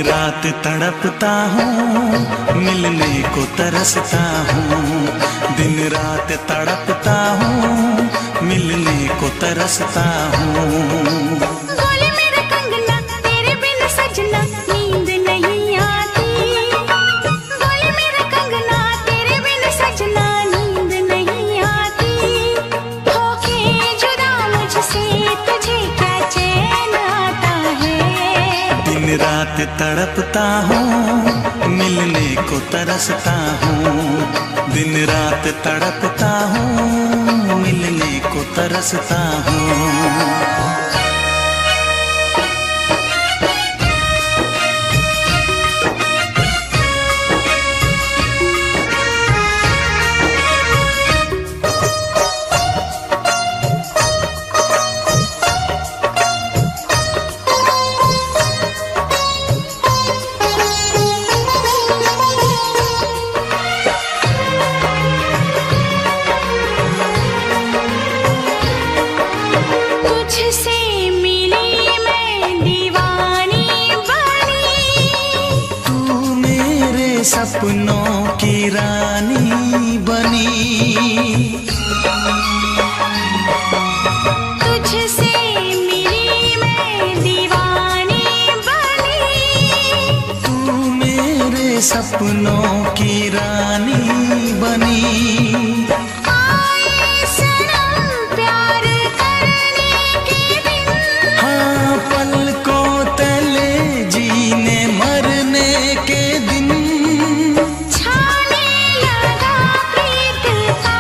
रात तड़पता हूँ, मिलने को तरसता हूँ। दिन रात तड़पता हूँ, मिलने को तरसता हूँ। बोले मेरा कंगना तेरे बिन सजना नींद नहीं आती। बोले मेरा कंगना तेरे बिन सजना नींद नहीं आती। होके जुदा मुझसे तुझे क्या चैन आता है। दिन रात तड़पता हूँ, मिलने को तरसता हूँ। दिन रात तड़पता हूँ, मिलने को तरसता हूँ। तुझसे मिली मैं दीवानी बनी। तू मेरे सपनों की रानी बनी। तुझसे मिली मैं दीवानी बनी। तू मेरे सपनों की रानी बनी। आए सनम प्यार करने के दिन। हाँ, पलकों तले जीने मरने के दिन। छाने लगा प्रीत का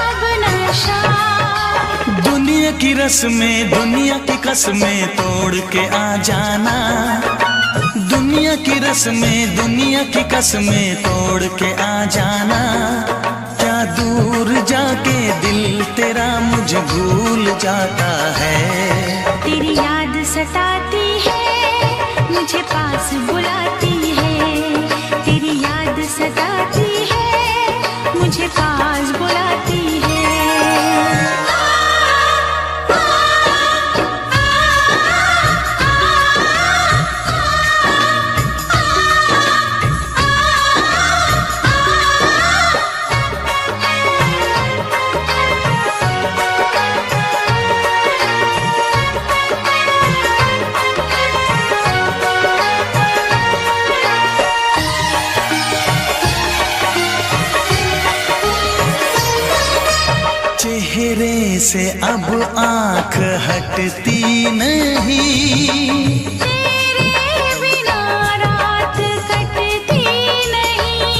अब नशा। दुनिया की रस्में, दुनिया की कसमें तोड़ के आ जाना। दुनिया की रस्में, दुनिया की कसमें तोड़ के आ जाना। क्या दूर जाके दिल तेरा मुझे भूल जाता है। तेरी याद सताती है, मुझे पास बुलाती है। तेरी याद सताती है, मुझे पास बुलाती है। चेहरे से अब आँख हटती नहीं। तेरे बिना रात कटती नहीं।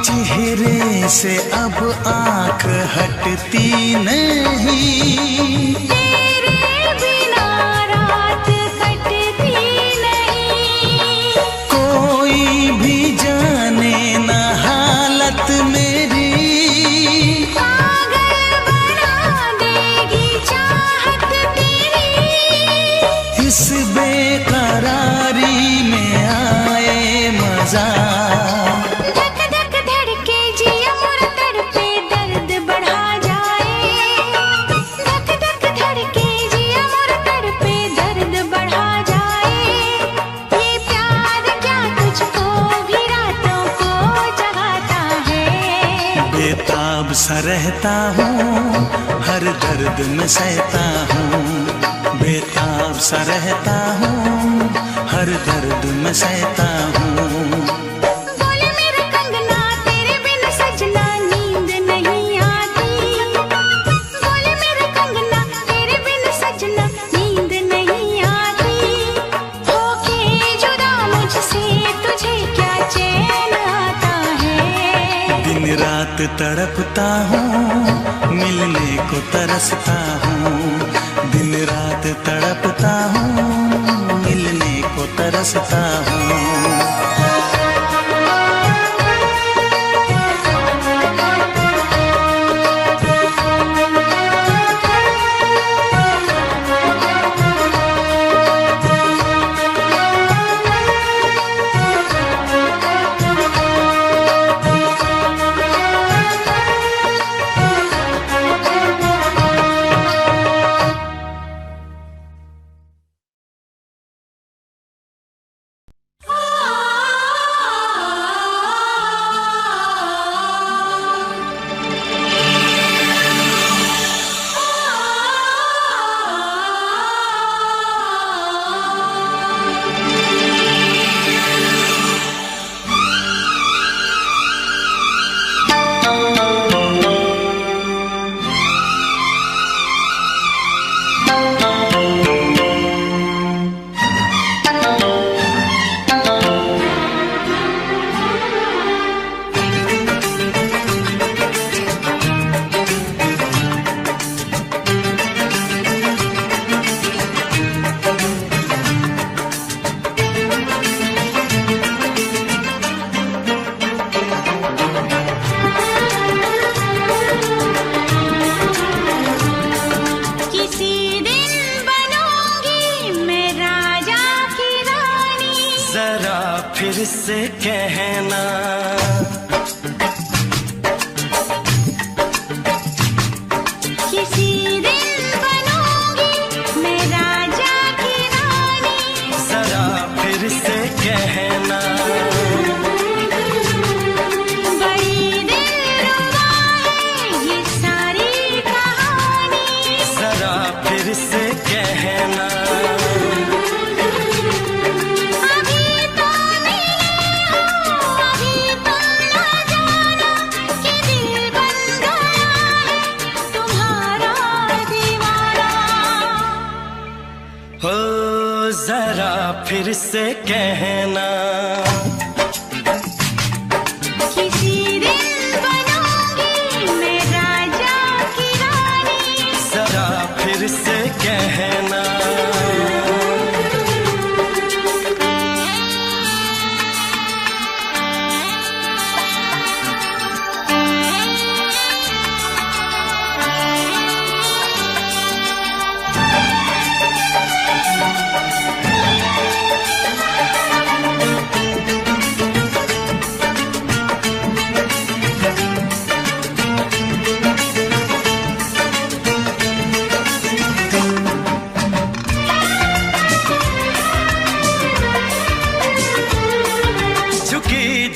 चेहरे से अब आँख हटती नहीं। तेरे बिना रात कटती नहीं। कोई भी जाने ना हालत मेरी। पागल बना देगी चाहत तेरी। इस बेकरारी में आए मजा। धक धक धड़के जिया मोरा तड़पे दर्द बढ़ा जाए। धक धक धड़के जिया मोरा तड़पे दर्द बढ़ा जाए। ये प्यार क्या तुझको भी रातों को जगाता है। बेताब सा रहता हूँ, हर दर्द में सहता हूँ। बेताब सा रहता हूँ, हर दर्द में सहता हूँ। बोले मेरा कंगना तेरे बिन सजना नींद नहीं आती। बोले मेरा कंगना तेरे बिन सजना नींद नहीं आती। होके जुदा मुझसे तुझे क्या चैन आता है। दिन रात तड़पता हूँ, मिलने को तरसता हूँ। दिन रात तड़पता हूँ, मिलने को तरसता हूँ। जरा फिर से कहना, किसी दिन बनूंगी मैं राजा की रानी। जरा फिर से कहना, बड़ी दिलरुबा है ये सारी कहानी। जरा फिर से कहना, हो जरा फिर से कहना, किसी दिन बनूंगी मैं राजा की रानी। जरा फिर से कहना,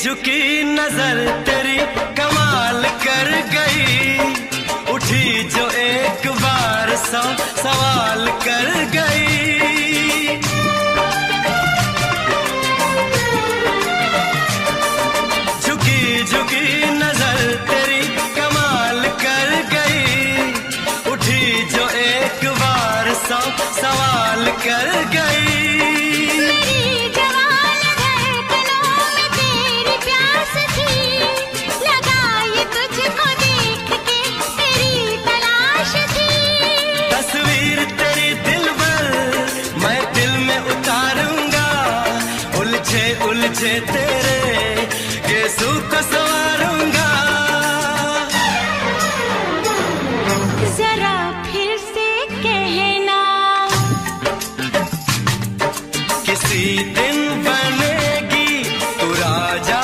झुकी नजर तेरी कमाल कर गई, उठी जो एक बार सौ सवाल कर गई। झुकी झुकी नजर तेरी कमाल कर गई, उठी जो एक बार सौ सवाल कर गई। उलझे तेरे केसू को संवारूंगा, जरा फिर से कहना, किसी दिन बनेगी तू राजा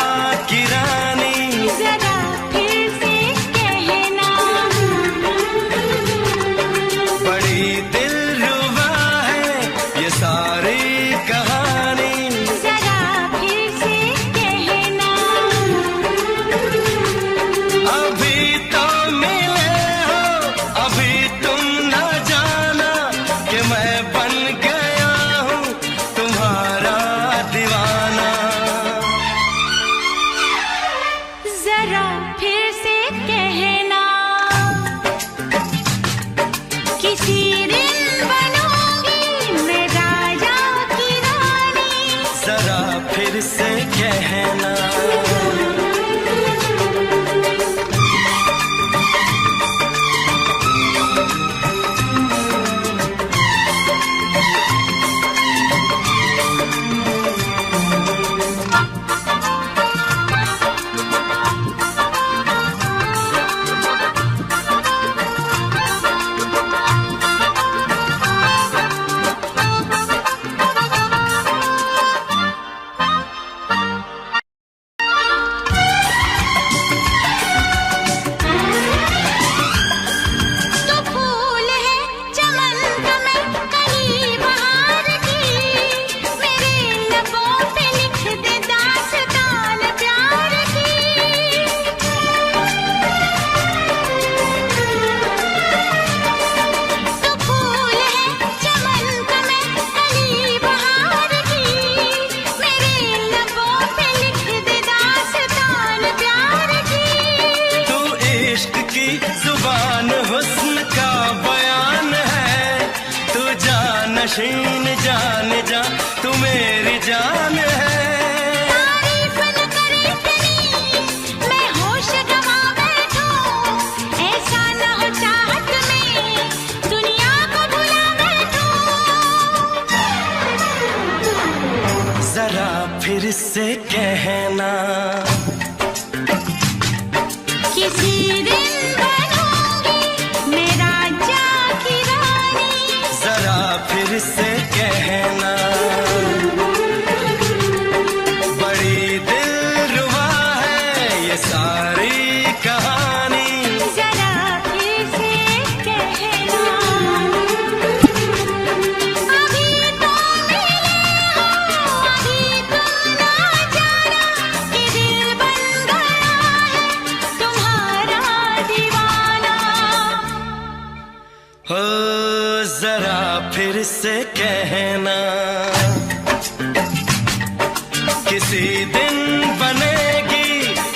की रानी। जरा फिर से कहना, बड़ी दिलरुबा है ये सारी कहानी। अभी तो मिले हो, अभी तुम न जाना कि मैं बन गया हूँ तुम्हारा दीवाना। जरा फिर से कहना, किसी दिन नशीन जान जा तू मेरी जान है। तारीफ न करे इतनी मैं होश गवा बैठूं, ऐसा न हो चाहत में दुनिया को भुला बैठूं। जरा फिर से कहना किसी दिन बनूंगी मैं राजा की रानी। जरा फिर से कहना बड़ी दिलरुबा है ये सारी कहानी। जरा फिर से कहना अभी तो मिले हो, अभी तुम ना जाना कि दिल बन गया है तुम्हारा दीवाना। हो जरा फिर से कहना किसी दिन बनेगी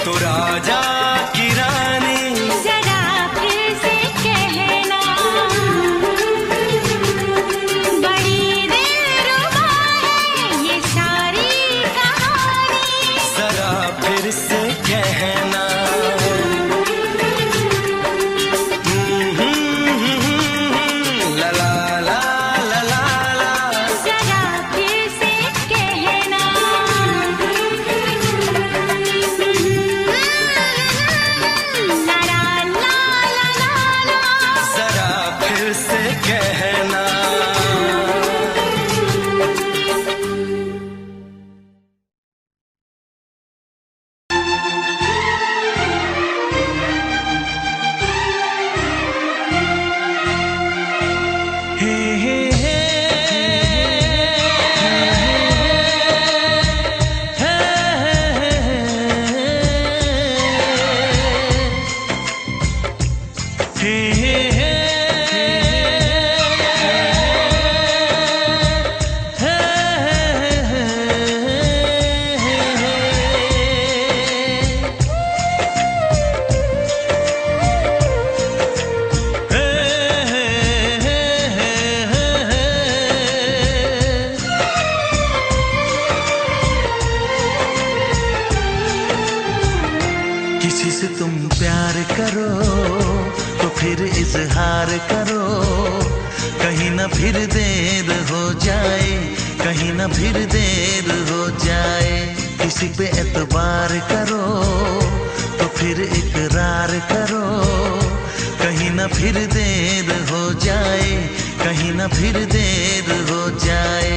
तू राजा की रानी। जरा फिर से कहना बड़ी दिलरुबा है ये सारी कहानी। जरा फिर से कहना ला ला ला ला ला ला। जरा फिर से कहना ला ला ला ला ला। जरा फिर से कहना हे हे हे किसी से तुम प्यार करो तो फिर इजहार करो, कहीं ना फिर देर हो जाए, कहीं ना फिर देर हो जाए। किसी पे एतबार करो तो फिर इकरार करो, कहीं ना फिर देर हो जाए, कहीं ना फिर देर हो जाए।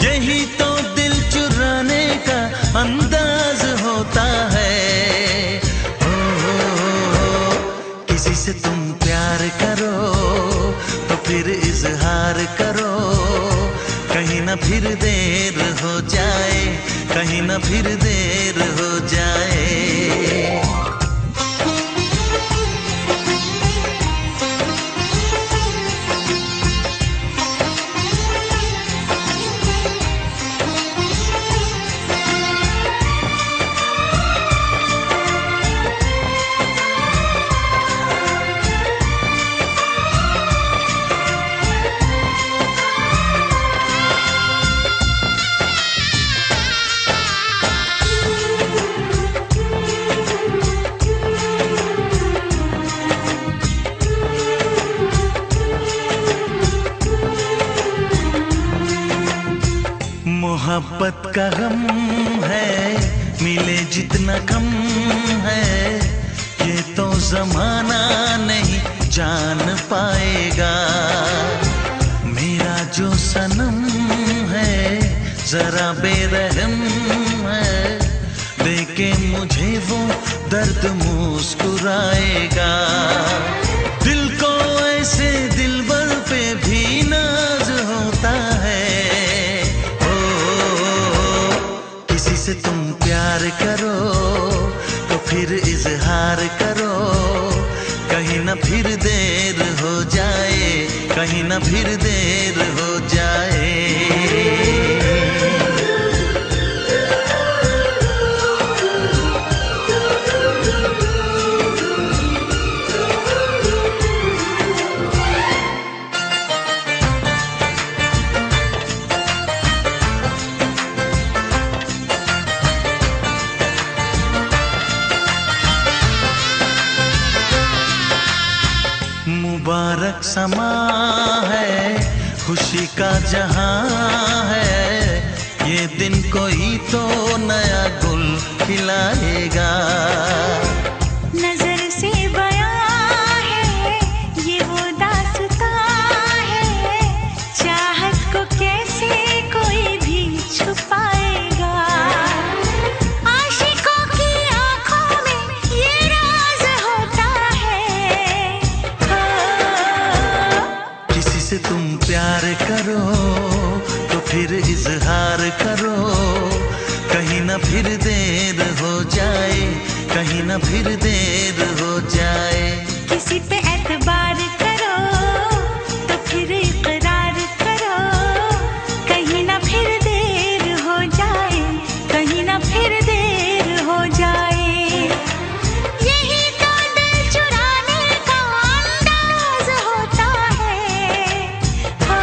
यही तो दिल चुराने का अंदाज होता है। किसी से तुम प्यार करो तो फिर इजहार करो, कहीं ना फिर देर हो जाए, कहीं ना फिर देर हो जाए। मोहब्बत का गम है मिले जितना कम है, ये तो जमाना नहीं जान पाएगा। मेरा जो सनम है जरा बेरहम है, देखे मुझे वो दर्द मुस्कुराएगा। दिल को ऐसे दिलबर पे भी नाज होता है। किसी से तुम प्यार करो तो फिर इजहार करो, कहीं ना फिर देर हो जाए, कहीं ना फिर देर हो जाए। है, खुशी का जहां है, ये दिन कोई तो नया गुल खिलाएगा। नजर से बयां है ये वो दास्तां है, चाहत को कैसे कोई भी छुपाएगा। आशिकों की आंखों में ये राज होता है। किसी से तुम प्यार करो तो फिर इजहार करो, कहीं ना फिर देर हो जाए, कहीं ना फिर देर हो जाए। किसी पे एतबार करो तो फिर इकरार करो, कहीं ना फिर देर हो जाए, कहीं ना फिर देर हो जाए। यही तो दिल चुराने का अंदाज होता है। हो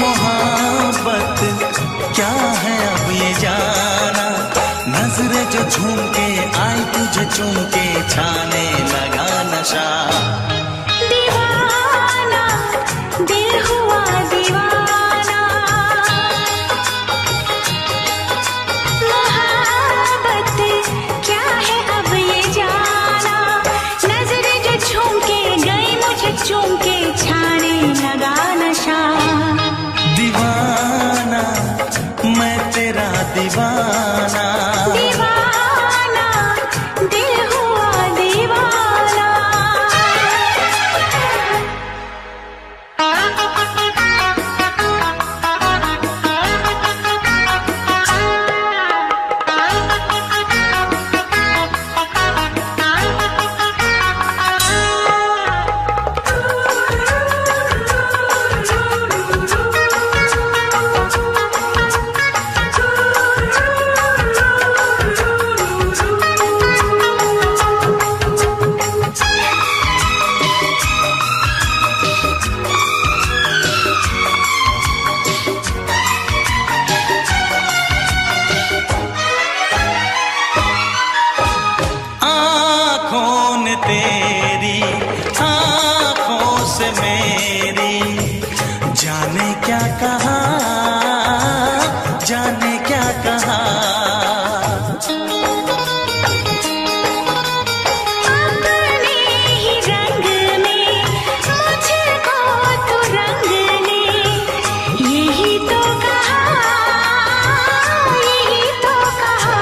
मोहब्बत क्या है अब ये जाना, नजरें जो झूम के आई तुझे चूम के छाने लगा नशा। दीवाना दिल हुआ दीवाना, मोहब्बत क्या है अब ये जाना, नजरें जो झूम के गई मुझे चूम के छाने लगा नशा। दीवाना मैं तेरा दीवाना, दीवाना दिल हुआ दीवाना। तेरी आँखों से मेरी जाने क्या कहा, जाने क्या कहा। अपने ही रंग में मुझको तो रंग ले, यही तो कहा, यही तो कहा।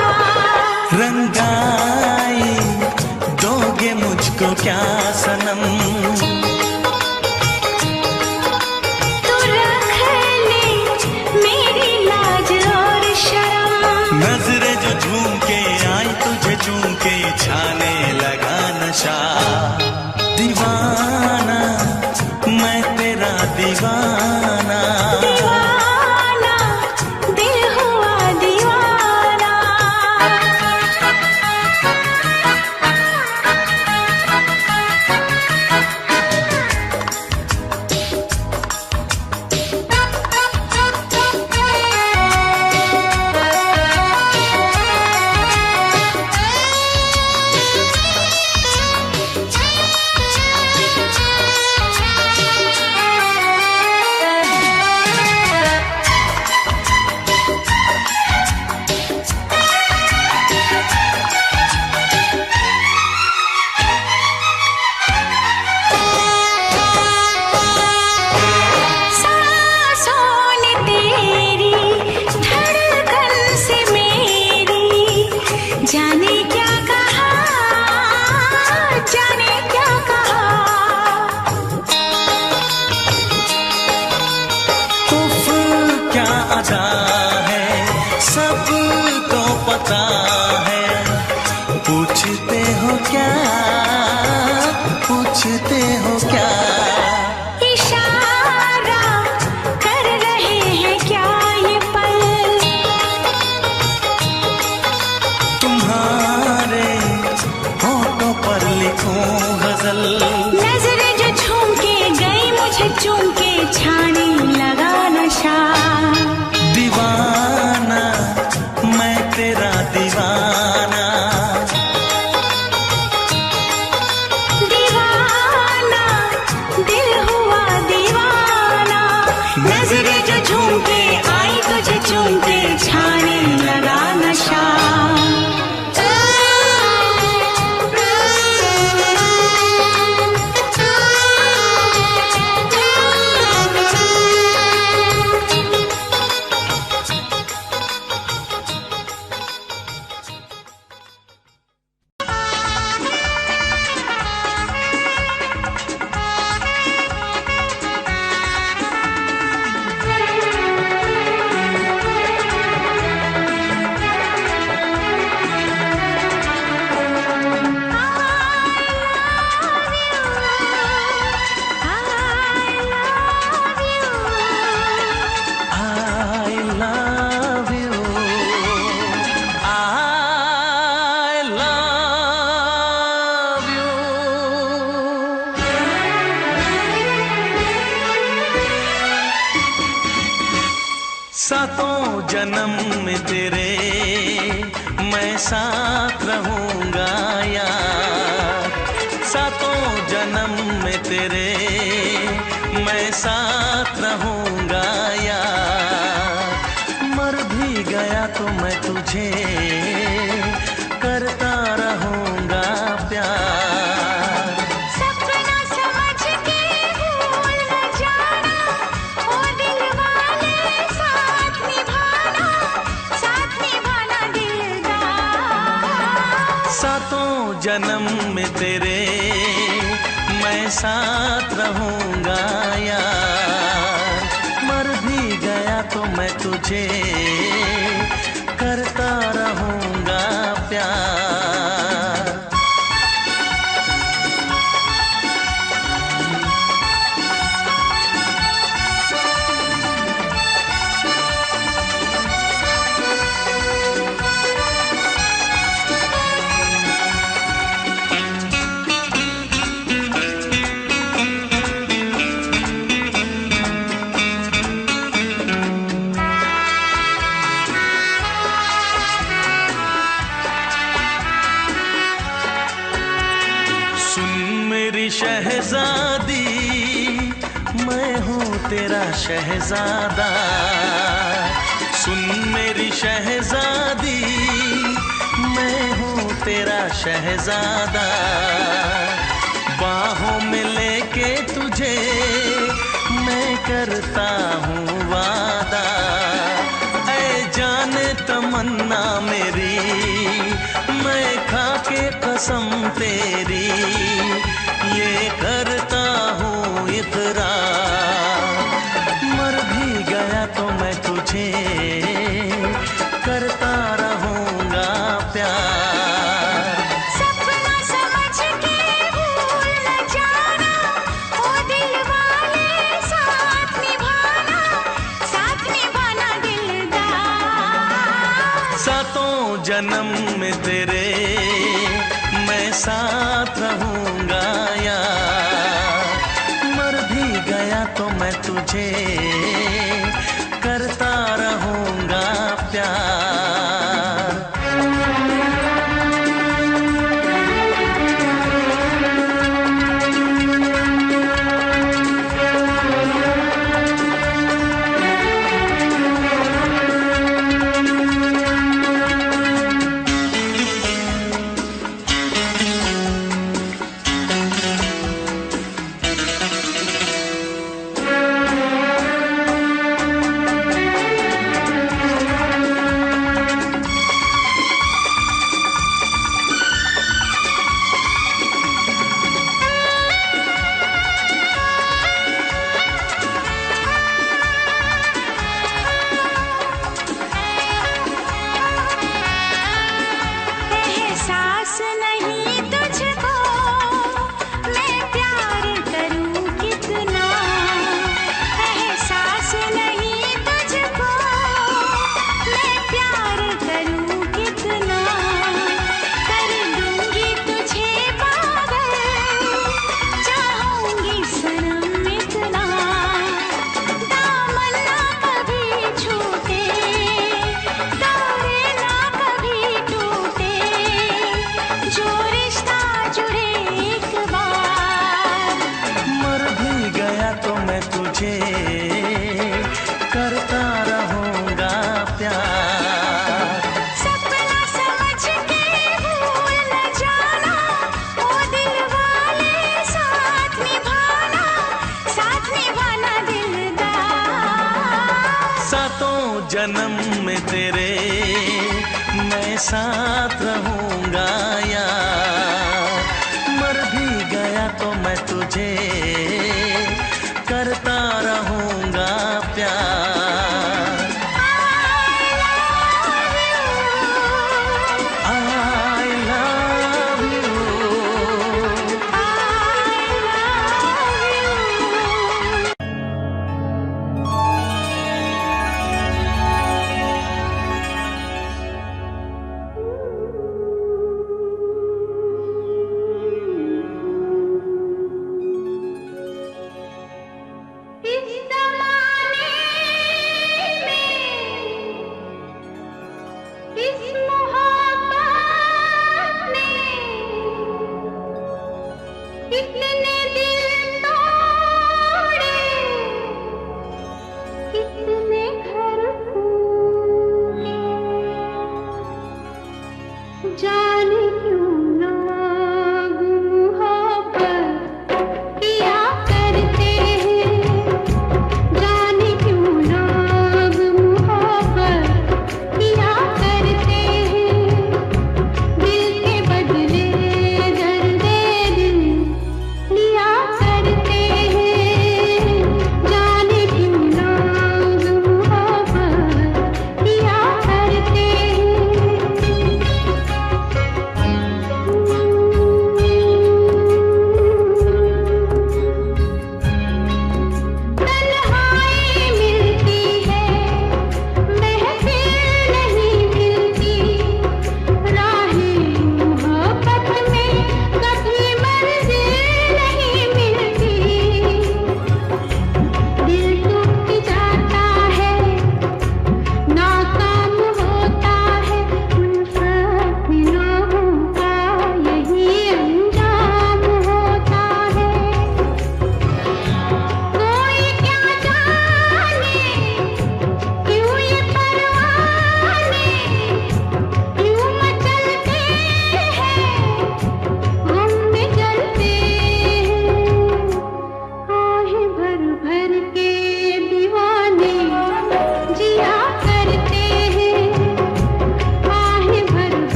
रंगाई दोगे मुझको क्या सनम, तू रख ले मेरी लाज और शर्म, नजरें जो झूम के आई तुझे चूम के छाने लगा नशा। दीवाना मैं तेरा दीवाना, दीवाना दिल हुआ दीवाना। जाने क्या कहा, जाने क्या कहा। उफ क्या अदा है सबको पता है, पूछते हो क्या, पूछते हो क्या। इशारा कर रहे हैं क्या ये पल, तुम्हारे होठों पर लिखूं गजल, नजरें जो झूम के गई मुझे चूम के छाने लगा नशा। दीवाना मैं तेरा दीवाना, दीवाना दिल हुआ दीवाना, नजरें जो झूम के आई तुझे चूम के छाने लगा नशा। सातों जन्म में तेरे मैं साथ रहूंगा यार, सातों जन्म में तेरे मैं साथ रहूंगा यार। मर भी गया तो मैं तुझे करता रहूंगा प्यार। सपना समझ के भूल न जाना, ओ दिल वाले साथ निभाना दिलदार। सातों जन्म में तेरे मैं साथ रहूंगा यार, मर भी गया तो मैं तुझे करता रहूंगा प्यार। शहजादी मैं हूँ तेरा शहजादा, सुन मेरी शहजादी मैं हूँ तेरा शहजादा। बाहों में लेके तुझे मैं करता हूँ वादा, ऐ जाने तमन्ना मेरी मैं खा के कसम तेरी ये करता हूँ इकरार। मर भी गया तो मैं तुझे करता रहूंगा प्यार। सपना समझ के भूल न जाना, ओ दिल वाले साथ निभाना दिलदार। सातों जन्म में तेरे मैं साथ रहूंगा यार, मर भी गया तो मैं तुझे करता रहूंगा प्यार। करता रहूंगा प्यार। सपना समझ के भूल न जाना, ओ दिल वाले साथ निभाना दिलदार। सातों जन्म में तेरे मैं साथ रहूंगा यार, मर भी गया तो मैं तुझे करता रहूंगा प्यार। I love you। कितने घर फूटे, जाने क्यों लोग मोहब्बत किया करते हैं, जाने क्यों लोग मोहब्बत किया करते हैं, दिल के बदले दर्दे दिल लिया करते हैं, जाने क्यों लोग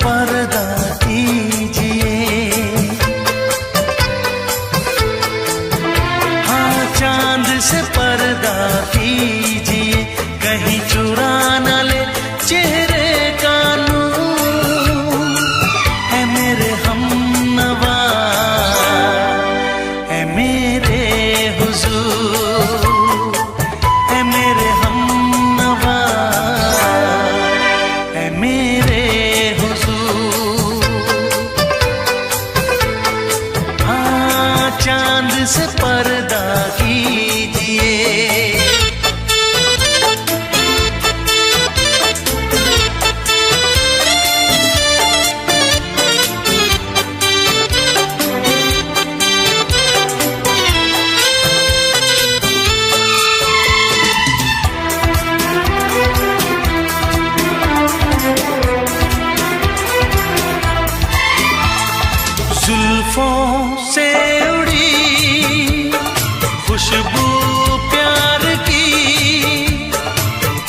पर्दा कीजिए, हाँ चांद से पर्दा कीजिए, कहीं चुरा न ले चेहरे का नूर। है मेरे हमनवा, है मेरे हुजूर, है मेरे हमनवा, है मेरे हुजूर। हाँ चांद से पर्दा कीजिए। जुल्फों से उड़ी खुशबू प्यार की,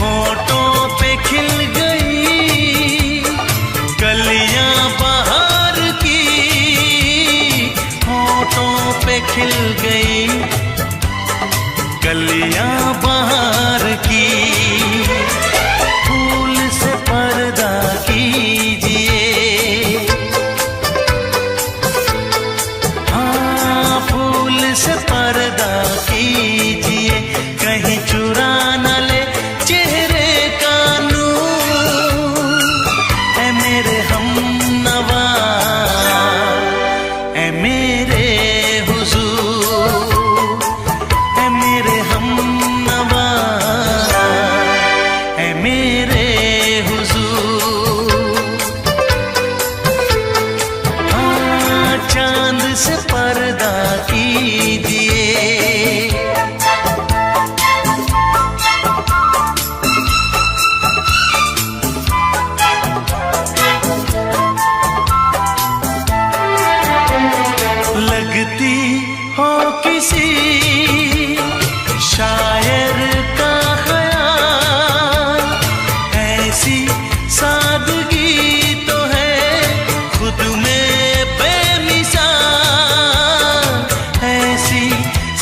होठों पे खिल गई कलियां बहार की, होठों पे खिल गई कलियां बहार की। फूल से पर्दा कीजिए, से पर्दा कीजिए, कहीं चुरा न ले चेहरे का नूर। है मेरे हमनवा, है मेरे हुजूर, है मेरे हमनवा, है मेरे हुजूर। हाँ चांद से पर्दा कीजिए। लगती हो किसी शायर का ख्याल, ऐसी सादगी तो है खुद में बेमिसाल, ऐसी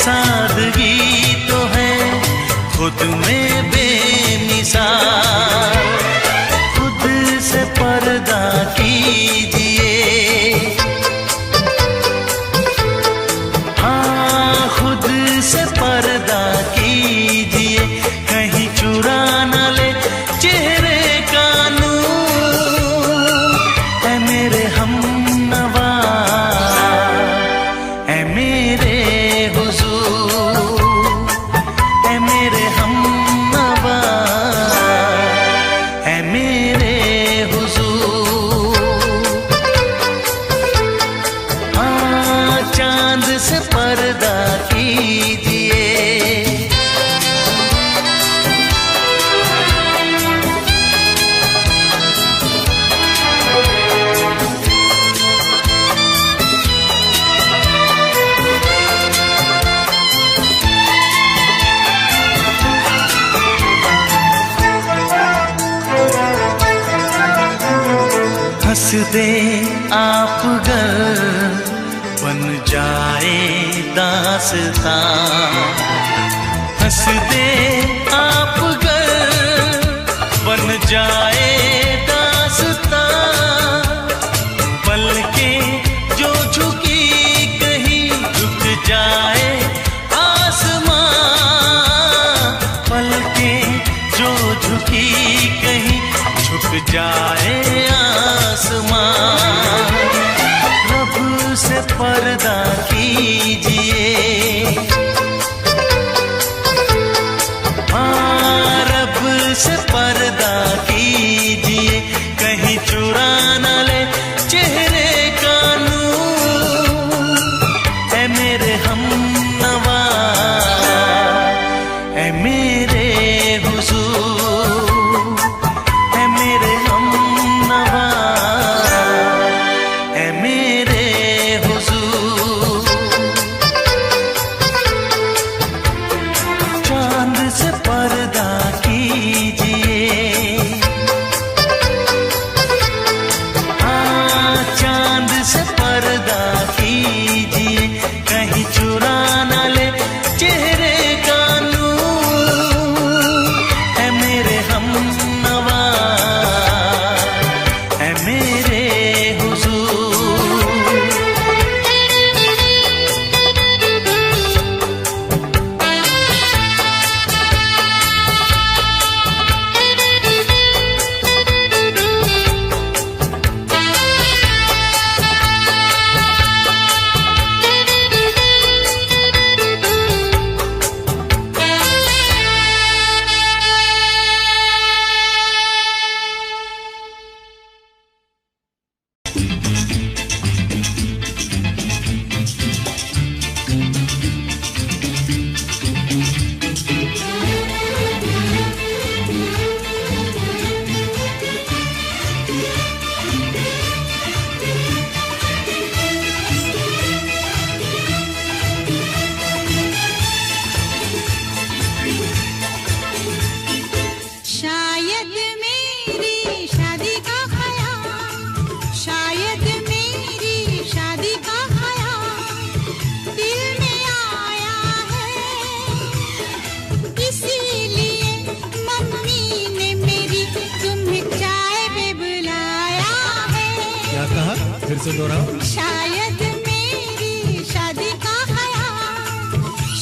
सादगी तो है खुद में बेमिसाल। खुद से पर्दा कीजिए, हाँ खुद से पर्दा कीजिए, कहीं चुरा न ले चेहरे का नूर। है मेरे हमनवा, है मेरे हुजूर, है मेरे हमनवा, है मेरे हुजूर। हाँ चांद से पर्दा कीजिए। हंस दे आप गर बन जाए दास्तां, हंस दे आप गर बन जाए दास्तां। पलकें जो झुकी कहीं झुक जाए आसमां, पलकें जो झुकी कहीं झुक जाए आसमां। रब से पर्दा कीजिए, हाँ रब से पर्दा कीजिए, कहीं चुरा न ले चेहरे का नूर। है मेरे हमनवा, है मेरे हुजूर, है मेरे हम से दोहराओ। शायद मेरी शादी का ख्याल,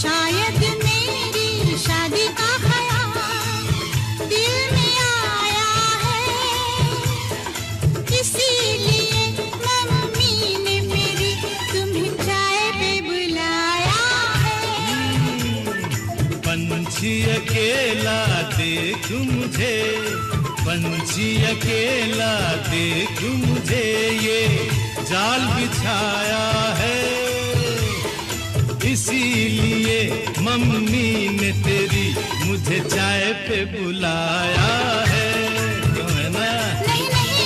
शायद मेरी शादी का ख्याल दिल में आया है, इसीलिए मम्मी ने मेरी तुम्हें चाय पे बुलाया है। पंछी अकेला देख मुझे, पंछी अकेला देख मुझे, ये जाल बिछाया है, इसीलिए मम्मी ने तेरी मुझे चाय पे बुलाया है। क्यों है ना? नहीं नहीं,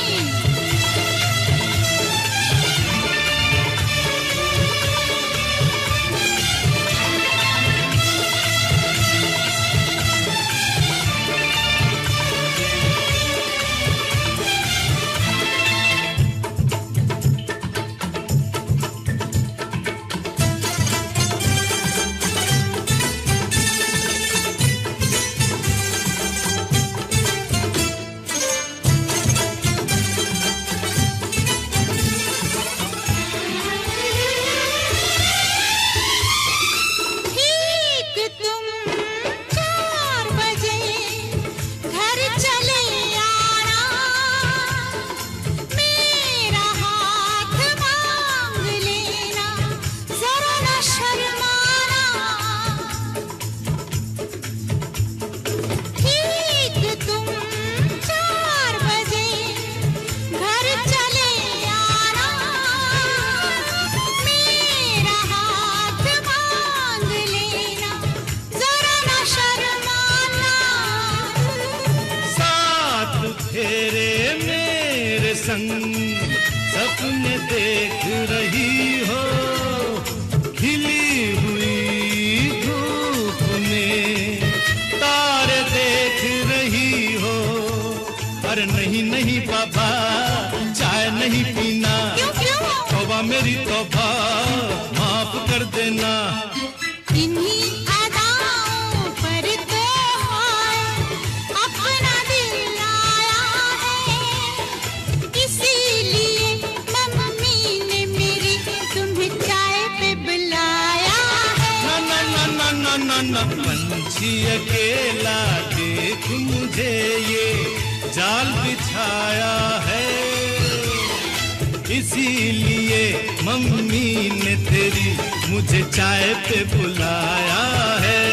सपने देख रही हो, खिली हुई धूप में तारे देख रही हो। अरे नहीं नहीं पापा, चाय नहीं पीना। क्यों क्यों? तौबा मेरी तौबा, माफ कर देना। इन्हीं अदाओं पर तो हाय अपना दिल लाया है, इसीलिए मम्मी ने मेरी तुम्हें चाय पे बुलाया है। ना ना ना ना ना ना ना, पंछी अकेला देख मुझे, ये जाल बिछाया है, इसीलिए मम्मी ने तेरी मुझे चाय पे बुलाया है।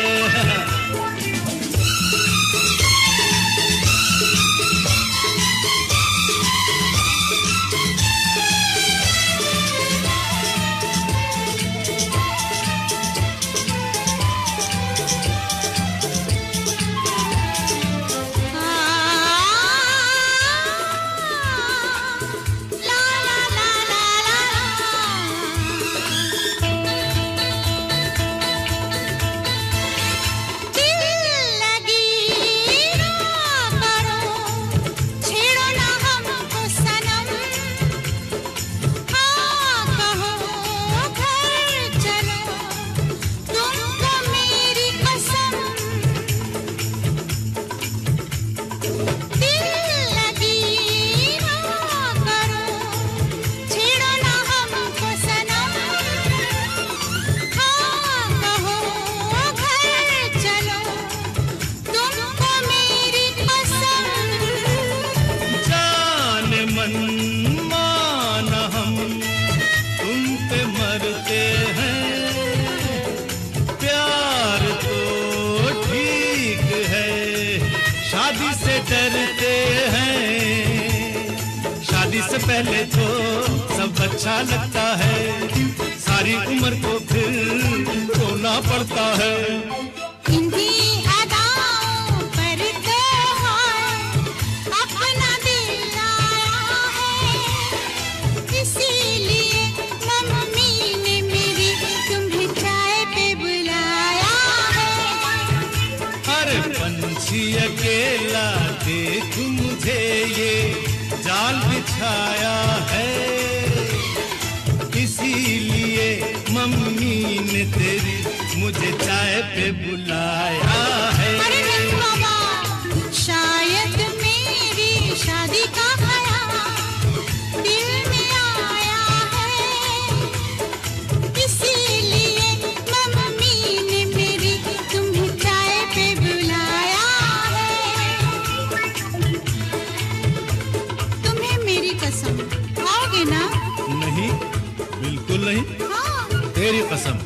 डरते हैं, शादी से पहले तो सब अच्छा लगता है, सारी उम्र को फिर रोना पड़ता है। इन्हीं अदाओं पर तो हाय अपना दिल लाया है, इसीलिए मम्मी ने मेरी तुम्हें चाय पे बुलाया है। अरे पंछी अकेला देख मुझे, ये जाल बिछाया है, इसीलिए मम्मी ने तेरी मुझे चाय पे बुलाया है। अरे नहीं बाबा, शायद मेरी शादी का ख्याल दिल में आया तेरी कसम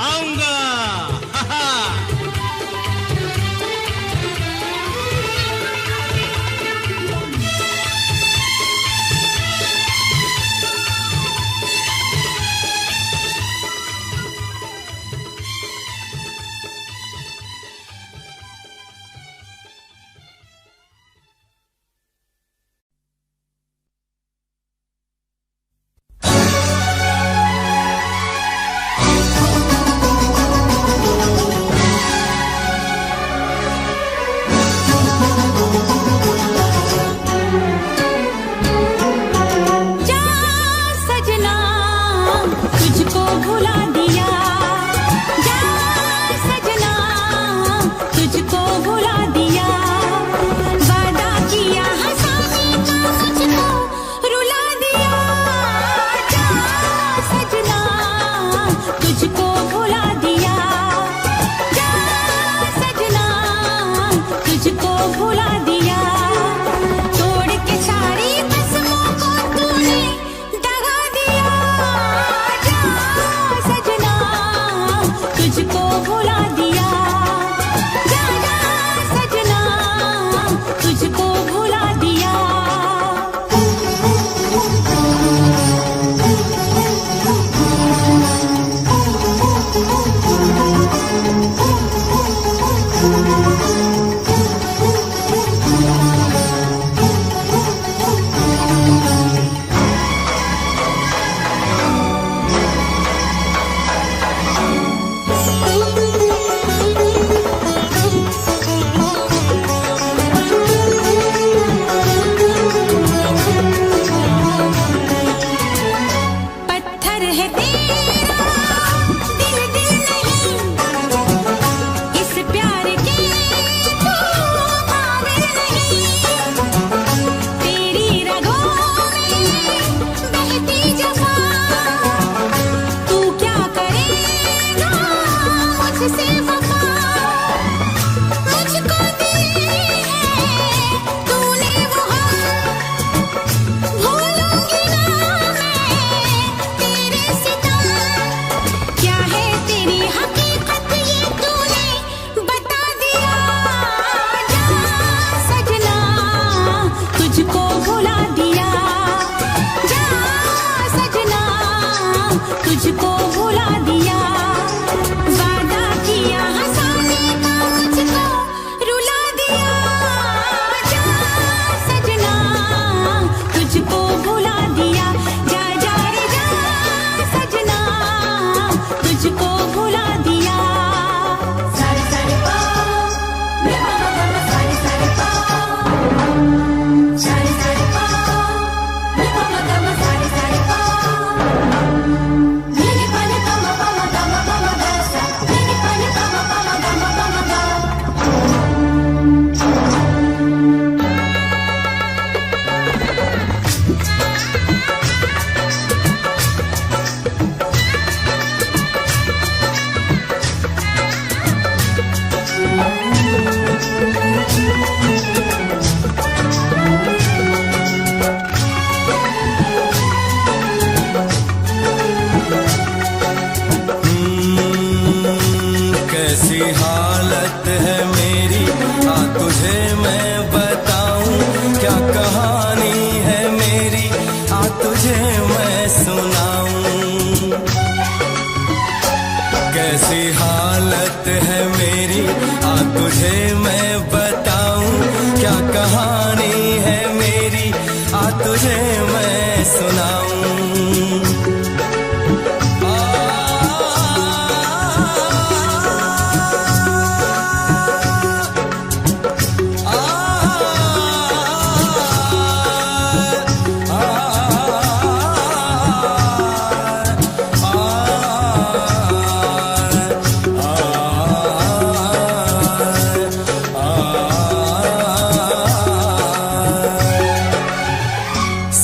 आऊंगा। हा हा।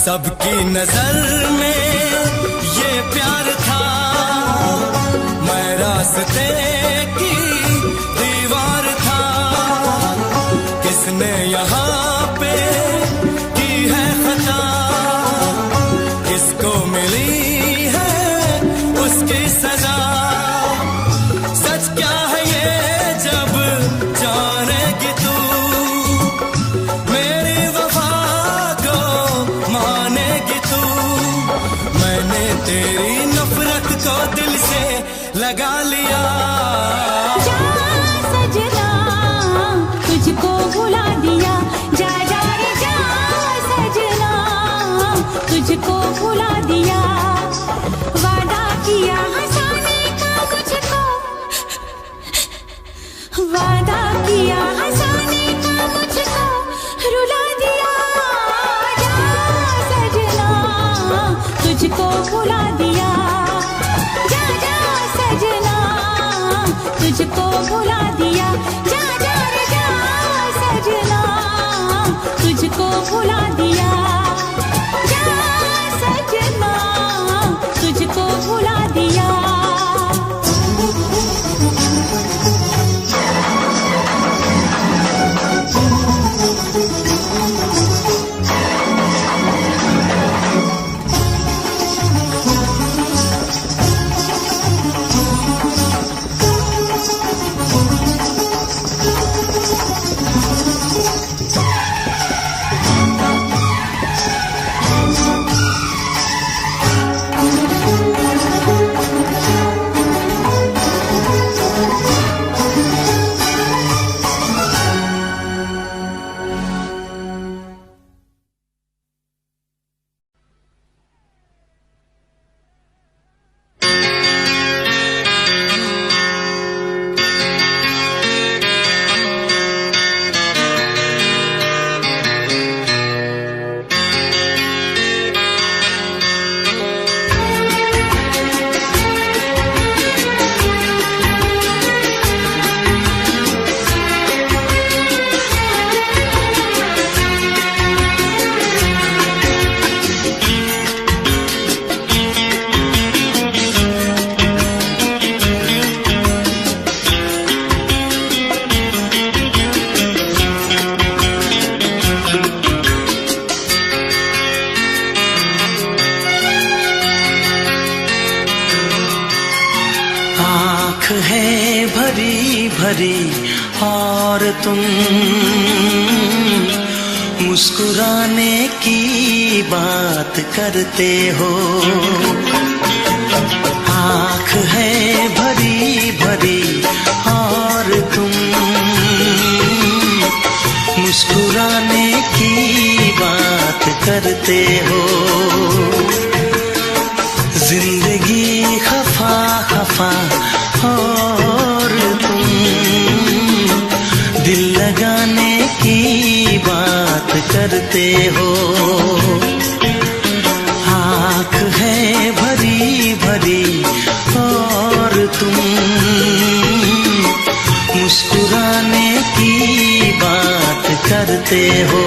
सबकी नजर में ये प्यार था, मैं रास्ते की दीवार था। किसने यहाँ पे की है खता, किसको मिली है उसकी दिल से लगा लिया। जा सजना तुझको भुला दिया, जा जा रे जा सजना तुझको भुला दिया। वादा किया हंसाने का मुझको, वादा किया हंसाने का मुझको रुला दिया। जा सजना तुझको भुला दिया, जा जा सजना तुझको भुला दिया। जा जा रे जा सजना तुझको भुला दिया, जा सजना तुझको भुला दिया। आँख है भरी भरी और तुम मुस्कुराने की बात करते हो। आँख है भरी भरी और तुम मुस्कुराने की बात करते हो। जिंदगी खफा खफा और तुम दिल लगाने की बात करते हो। आँख है भरी भरी और तुम मुस्कुराने की बात करते हो।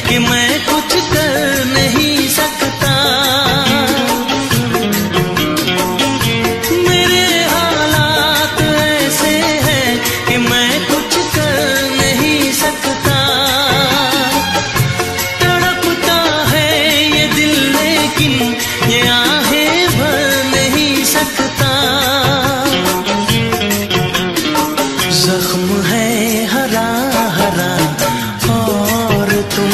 कि मैं कुछ कर नहीं सकता। मेरे हालात ऐसे हैं कि मैं कुछ कर नहीं सकता। तड़पता है ये दिल लेकिन ये आहें भर नहीं सकता। जख्म है हरा हरा और तुम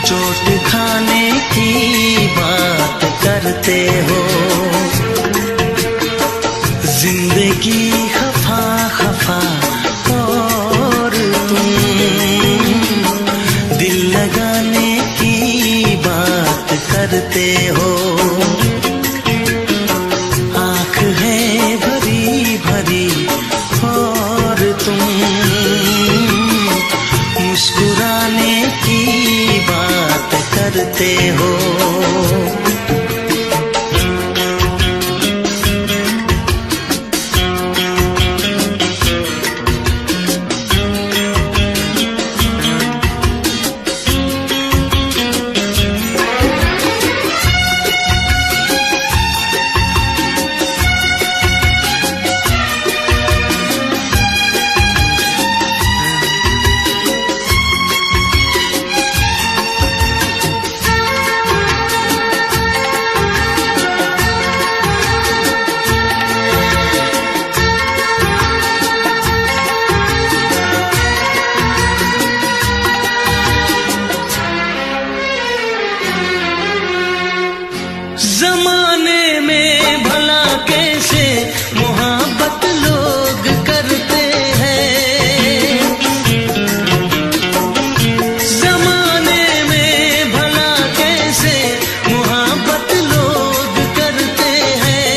चोट खाने की बात करते हो। जिंदगी खफा खफा और तुम दिल लगाने की बात करते हो। आँख है भरी भरी और तुम करते हो। जमाने में भला कैसे मोहब्बत लोग करते हैं, जमाने में भला कैसे मोहब्बत लोग करते हैं।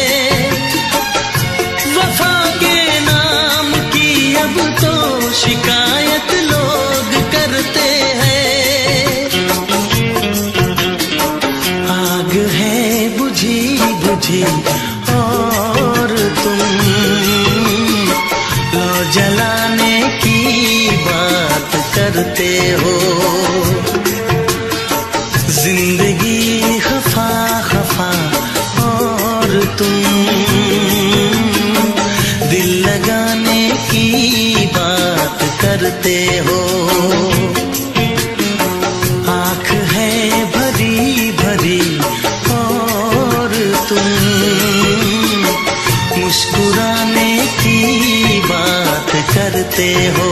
वफा के नाम की अब तो शिकायत लोग करते हैं। आग है बुझी बुझी और तुम लो जलाने की बात करते हो। जिंदगी खफा खफा और तुम दिल लगाने की बात करते हो। आँख है भरी भरी और तुम मुस्कुराने की बात करते हो।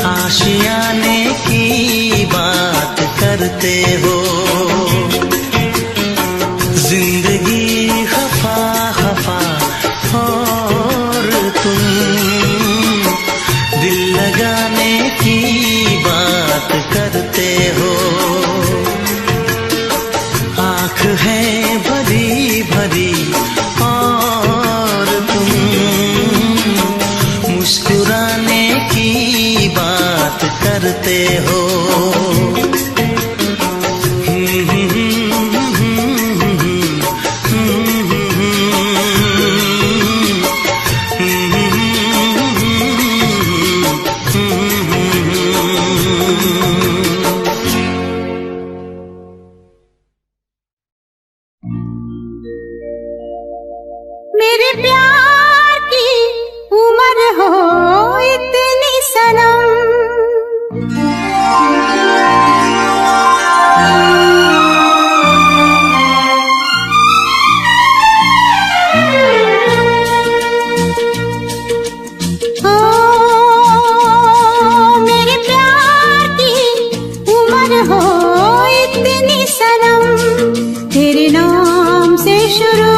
आशियाने की बात करते हो। जिंदगी खफा खफा और तुम दिल लगाने की बात करते हो। आँख है भरी भरी और तुम मुस्कुराने की बात करते हो। मेरे प्यार की उम्र हो इतनी सनम, ओ मेरे प्यार की उम्र हो इतनी सनम। तेरे नाम से शुरू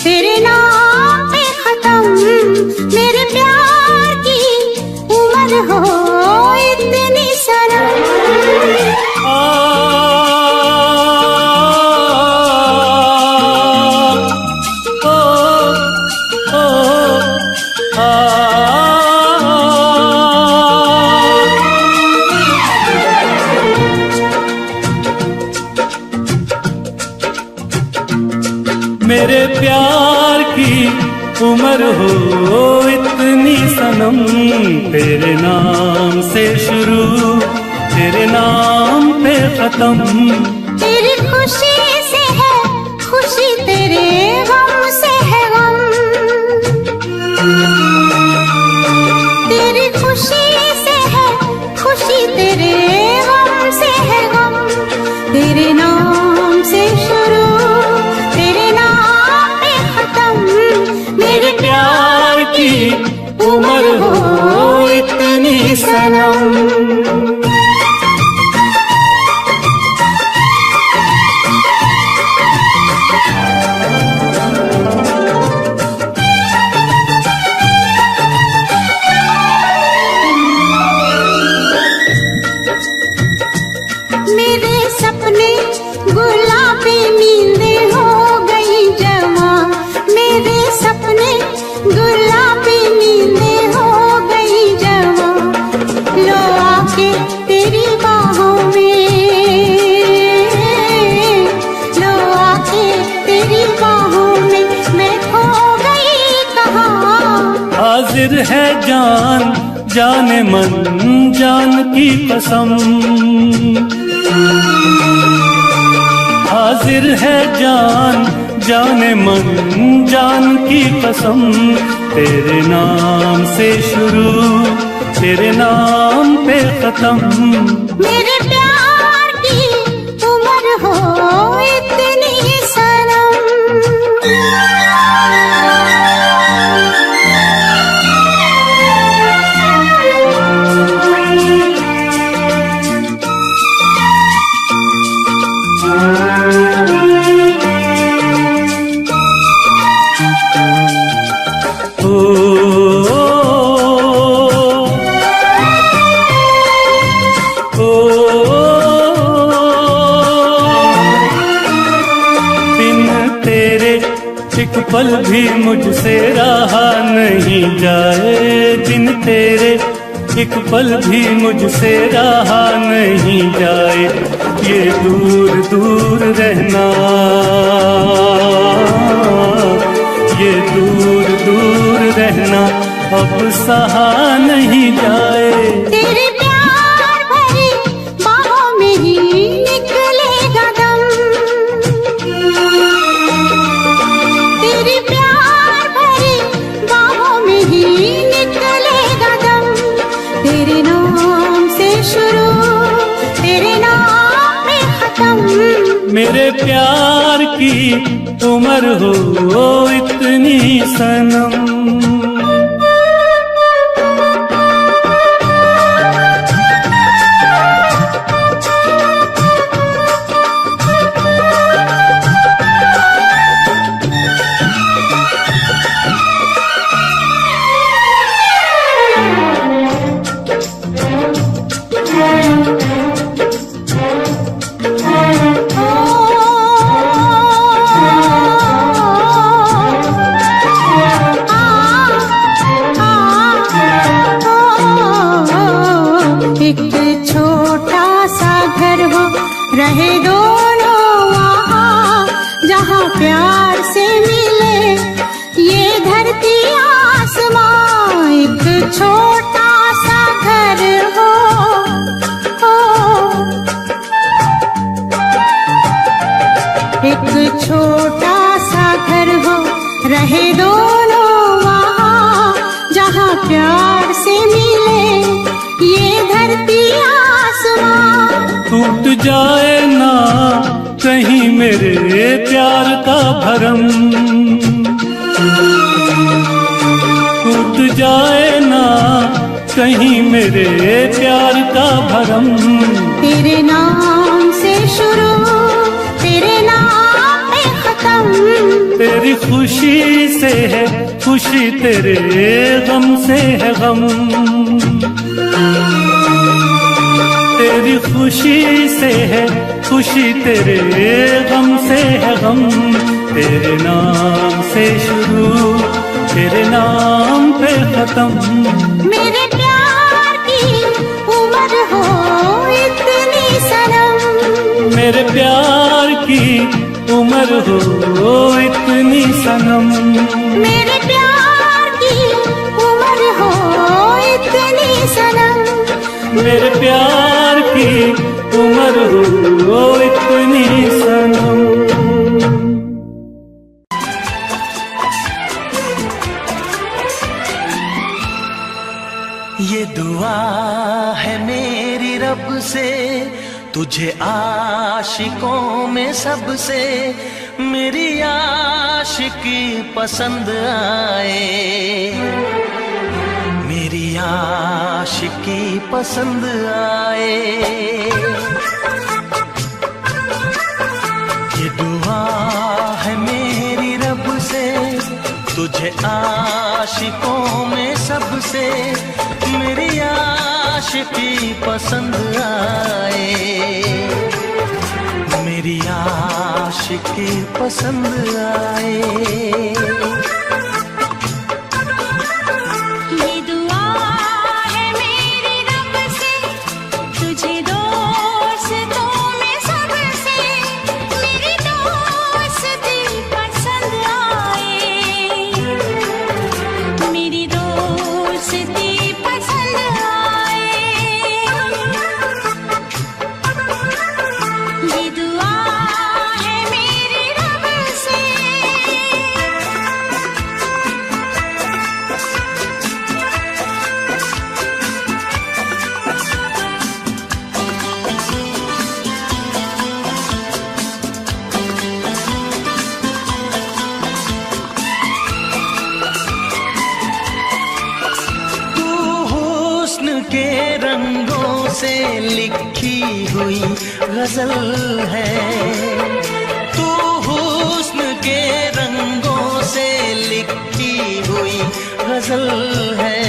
तेरे नाम पे खत्म। मेरे प्यार की उम्र हो इतनी सनम। मेरे प्यार की उम्र हो इतनी सनम। तेरे नाम से शुरू तेरे नाम पे खत्म। तेरी खुशी से खुशी से है खुशी, तेरे गम से है गम। तेरे नाम से शुरू, तेरे नाम पे खत्म। मेरे प्यार की उम्र हो इतनी सनम। मेरे सपने गुलाबी नींदें हो गई जमा। मेरे सपने गुलाबी नींदें हो गई जमा। लो आके तेरी बाहों में, लो आके तेरी बाहों में मैं खो गई कहाँ। हाजिर है जान जाने मन जान की कसम। हाजिर है जान जाने मन जान की कसम। तेरे नाम से शुरू, तेरे नाम पे खत्म। मेरे प्यार की उम्र हो इतनी सनम। एक पल भी मुझसे रहा नहीं जाए। दिन तेरे एक पल भी मुझसे रहा नहीं जाए। ये दूर दूर रहना, ये दूर दूर रहना अब सहा नहीं जाए। तेरे प्यार भरी बाहों में ही निकलेगा दम। तेरे प्यार भरी बाहों में ही निकलेगा दम। तेरे नाम से शुरू, तेरे नाम पे खत्म। मेरे प्यार की उम्र हो इतनी सनम। रहे दोनों वहाँ जहाँ प्यार से मिले ये धरती आसमां। एक छोटा सा घर हो, एक छोटा सा घर हो। रहे दोनों वहाँ जहाँ प्यार से मिले ये धरती आसमां। टूट जाए ना कहीं मेरे प्यार का भरम। टूट जाए ना कहीं मेरे प्यार का भरम। तेरे नाम से शुरू, तेरे नाम पे खत्म। तेरी खुशी से है खुशी, तेरे गम से है गम। तेरी खुशी से है खुशी, तेरे गम से है गम। तेरे नाम से शुरू, तेरे नाम पे खत्म। मेरे प्यार की उम्र हो इतनी सनम। मेरे प्यार की उम्र हो इतनी सनम। मेरे प्यार की उम्र हो इतनी सनम। मेरे प्यार की उम्र हो इतनी सनम। ये तुझे आशिकों में सबसे मेरी आशिकी पसंद आए, मेरी आशिकी पसंद आए। ये दुआ है मेरी रब से, तुझे आशिकों में सबसे मेरी आशिकी पसंद आए, मेरी आशिकी पसंद आए। ये दुआ है मेरी रब से, तुझे दोस्तों में सबसे मेरी दोस्ती पसंद आए, मेरी दोस्ती पसंद आए। ये दुआ है मेरी रब से। तू हुस्न के रंगों से लिखी हुई गजल है, तू हुस्न के रंगों से लिखी हुई गजल है।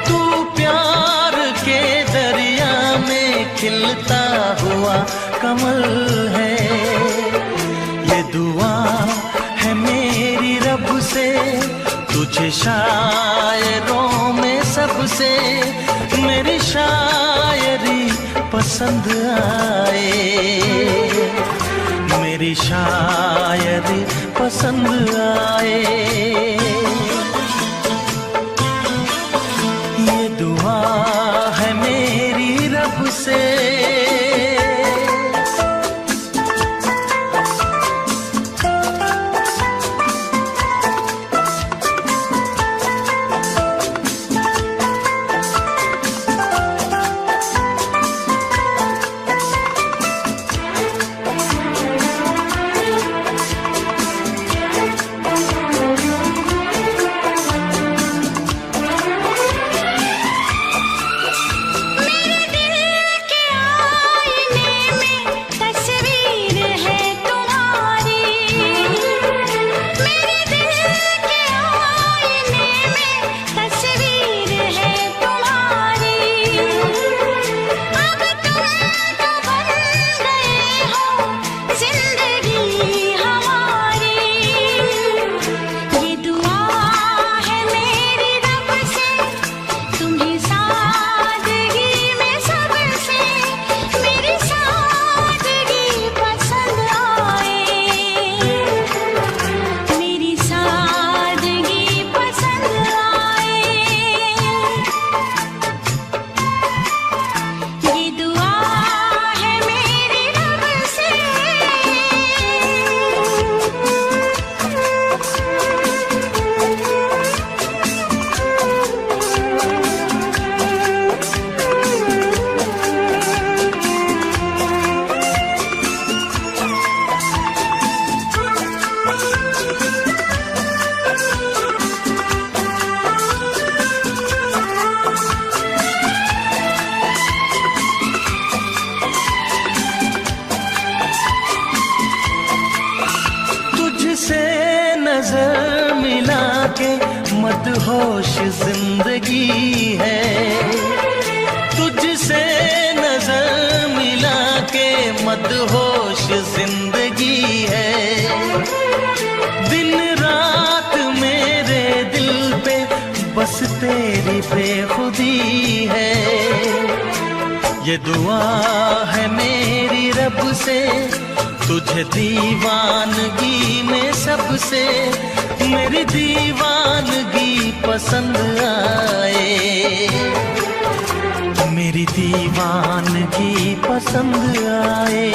तू प्यार के दरिया में खिलता हुआ कमल है। ये दुआ है मेरी रब से, तुझे शायरों में सबसे मेरी शायरी पसंद आए, मेरी शायरी पसंद आए। ये दुआ है मेरी रब से। मेरे दिल के आईने में तस्वीर है तुम्हारी, मेरे दिल के आईने में तस्वीर है तुम्हारी। अब तुम तो बन गए हो जिंदगी हमारी। ये दुआ है मेरी रब से, तुम्हें सादगी में सबसे मेरी सादगी पसंद आए, मेरी सादगी पसंद आए। ये दुआ है मेरी रब से। तुझसे नजर मिला के मदहोश जिंदगी है, तुझसे नजर मिला के मदहोश जिंदगी है। दिन रात मेरे दिल पे बस तेरी बेखुदी है। ये दुआ है मेरी रब से, तुझे दीवानगी में सबसे मेरी दीवानगी पसंद आए, मेरी दीवानगी पसंद आए।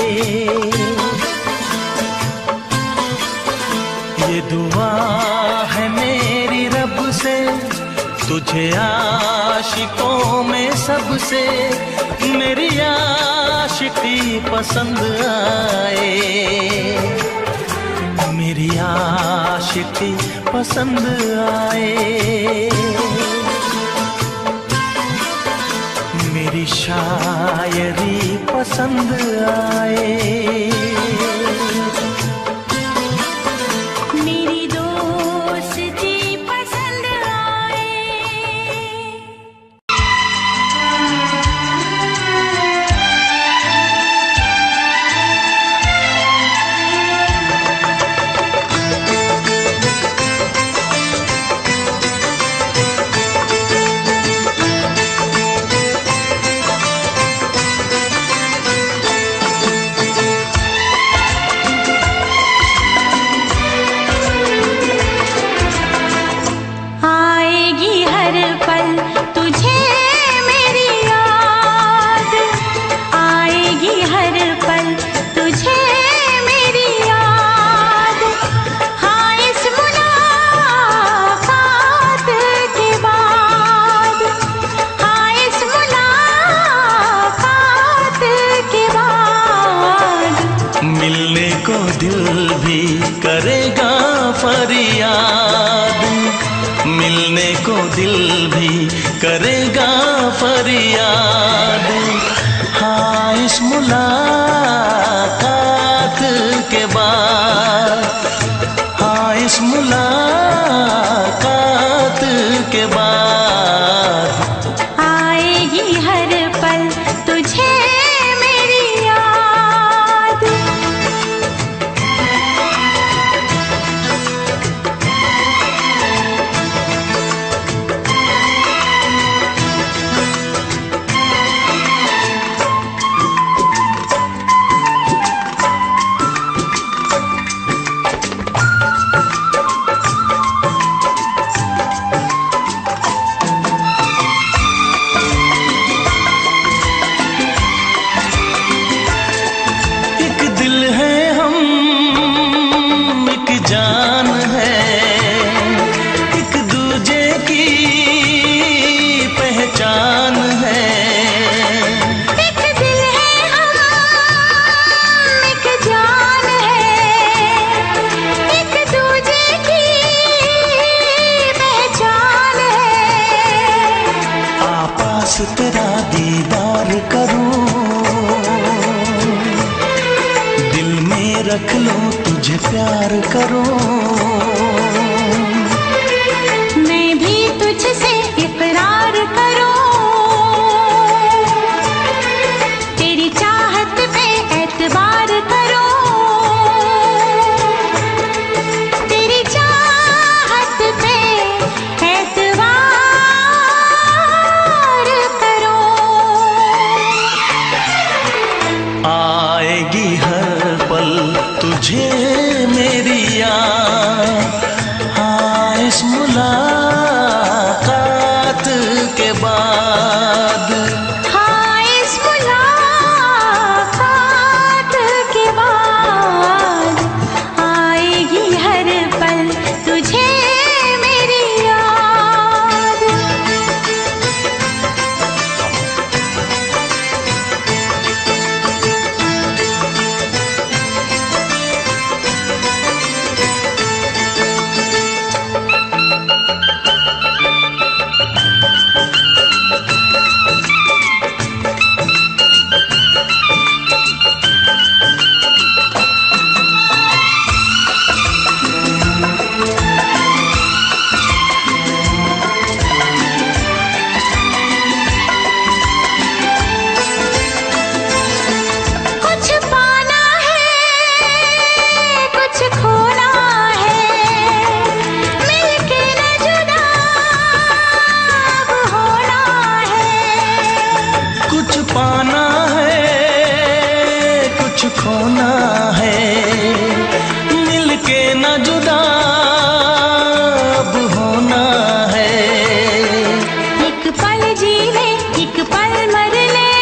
ये दुआ है मेरी रब से, तुझे आशिकों में सबसे मेरी आशिकी पसंद आए, मेरी आशिकी पसंद आए, मेरी शायरी पसंद आए, मेरी दोस्ती पसंद आए। आएगी हर पल तुझे मेरी याद, आएगी हर पल तुझे मेरी याद। हाँ इस मुलाकात के बाद, हाँ इस मुलाकात के बाद मिलने को दिल भी करेगा फरियाद, मिलने को दिल भी करेगा फरियाद। हाँ इस मुलाकात के बाद, हाँ इस मुलाकात के बाद आएगी हर पल तुझे मेरी याद। एक दिल है हम, एक जान है, एक दूजे की पहचान है। एक दिल है हम, एक जान है, एक दूजे की पहचान है। आपास तेरा दीदार करूं, दिल में रख लूं तुझे प्यार करूं, मैं भी तुझसे इकरार करूं, तेरी चाहत पे एतबार करूं, तेरी चाहत पे एतबार करूं। आएगी हर पल तुझे मेरी याद। हाँ इस मुलाकात के बाद, हाँ इस मुलाकात के बाद आएगी हर पल तुझे मेरी याद। कुछ पाना है, कुछ खोना है, मिलके न जुदा अब होना है। कुछ पाना है, कुछ खोना है, मिलके न जुदा अब होना है। एक पल जी ले, एक पल मर ले,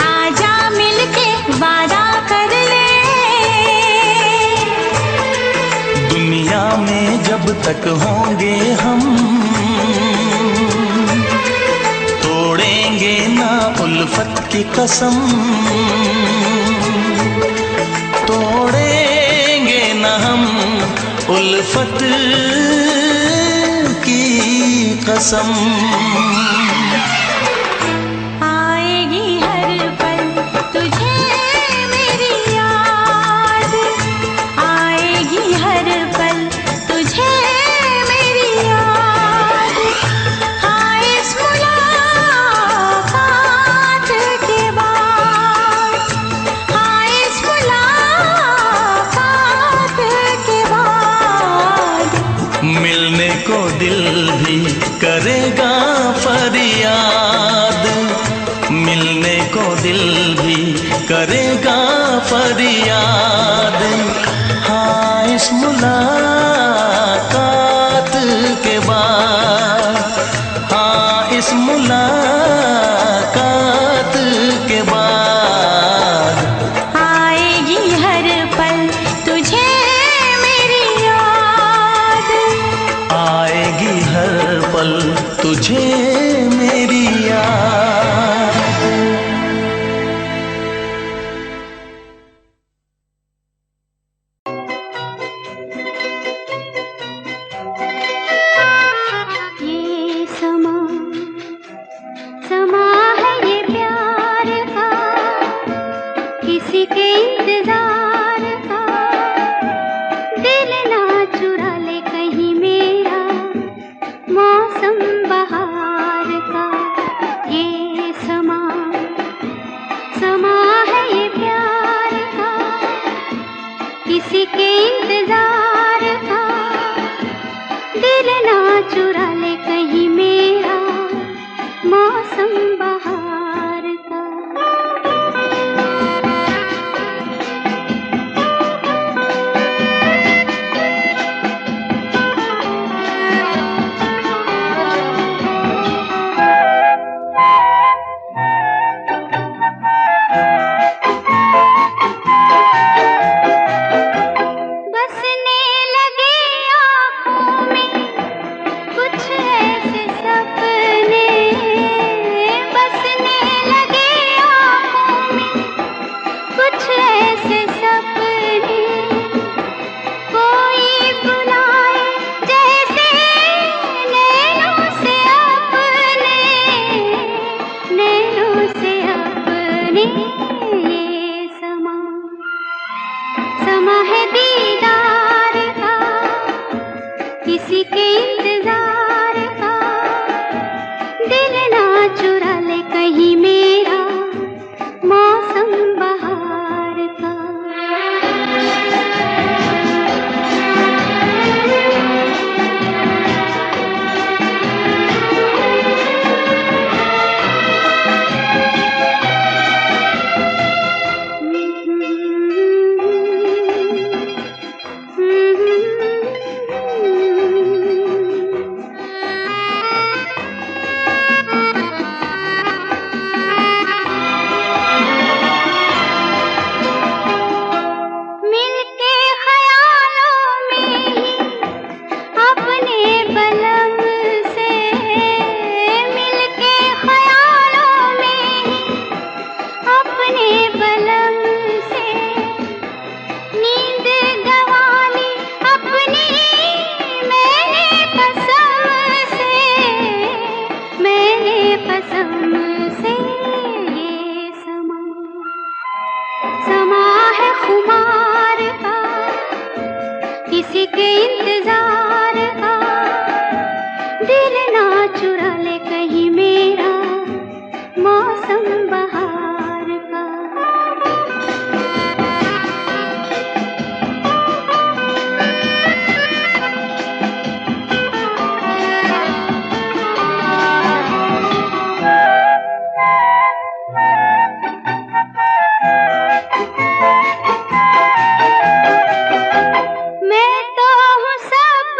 आजा मिलके वादा कर ले। दुनिया में जब तक होंगे हम, तोड़ेंगे ना उल्फत की कसम, तोड़ेंगे ना हम उल्फत की कसम। आएगी हर पल तुझे मेरी याद, आएगी हर पल तुझे मेरी याद। हाँ इस मुलाकात के बाद, हाँ इस मुलाकात के बाद मिलने को दिल भी करेगा फरियाद, मिलने को दिल भी करेगा फरियाद। हाँ इस मुलाकात के बाद, हाँ इस मुलाकात के बाद आएगी हर पल तुझे मेरी याद, आएगी हर पल तुझे मेरी याद। ये समा समा है ये प्यार का, किसी के इंतजार का। दिल ना चुरा ले कहीं मेरा मौसम बहार का। ये समा समा है ये प्यार का, किसी के इंतजार का। दिल ना चुरा ले कहीं मेरा मौसम बहार का। बसने लगे आँखों में कुछ ऐसे सपने, बसने लगे आँखों में कुछ ऐसे सपने। कोई बुलाए जैसे नैनों से अपने, नैनों से अपने। ये समा समा है दीदार का, किसी के इंतजार का। दिल ना चुरा ले कहीं मेरा मौसम बहार का। मिलके ख्यालों में ही अपने बलम से, मिलके ख्यालों में ही अपने बलम से। नींद गंवाली अपनी मैंने कसम से, मैंने कसम से। ये समा समा है खुमार का, किसी के इंतजार का। दिल ना चुरा ले कहीं मेरा मौसम बहार का। मैं तो हूँ सब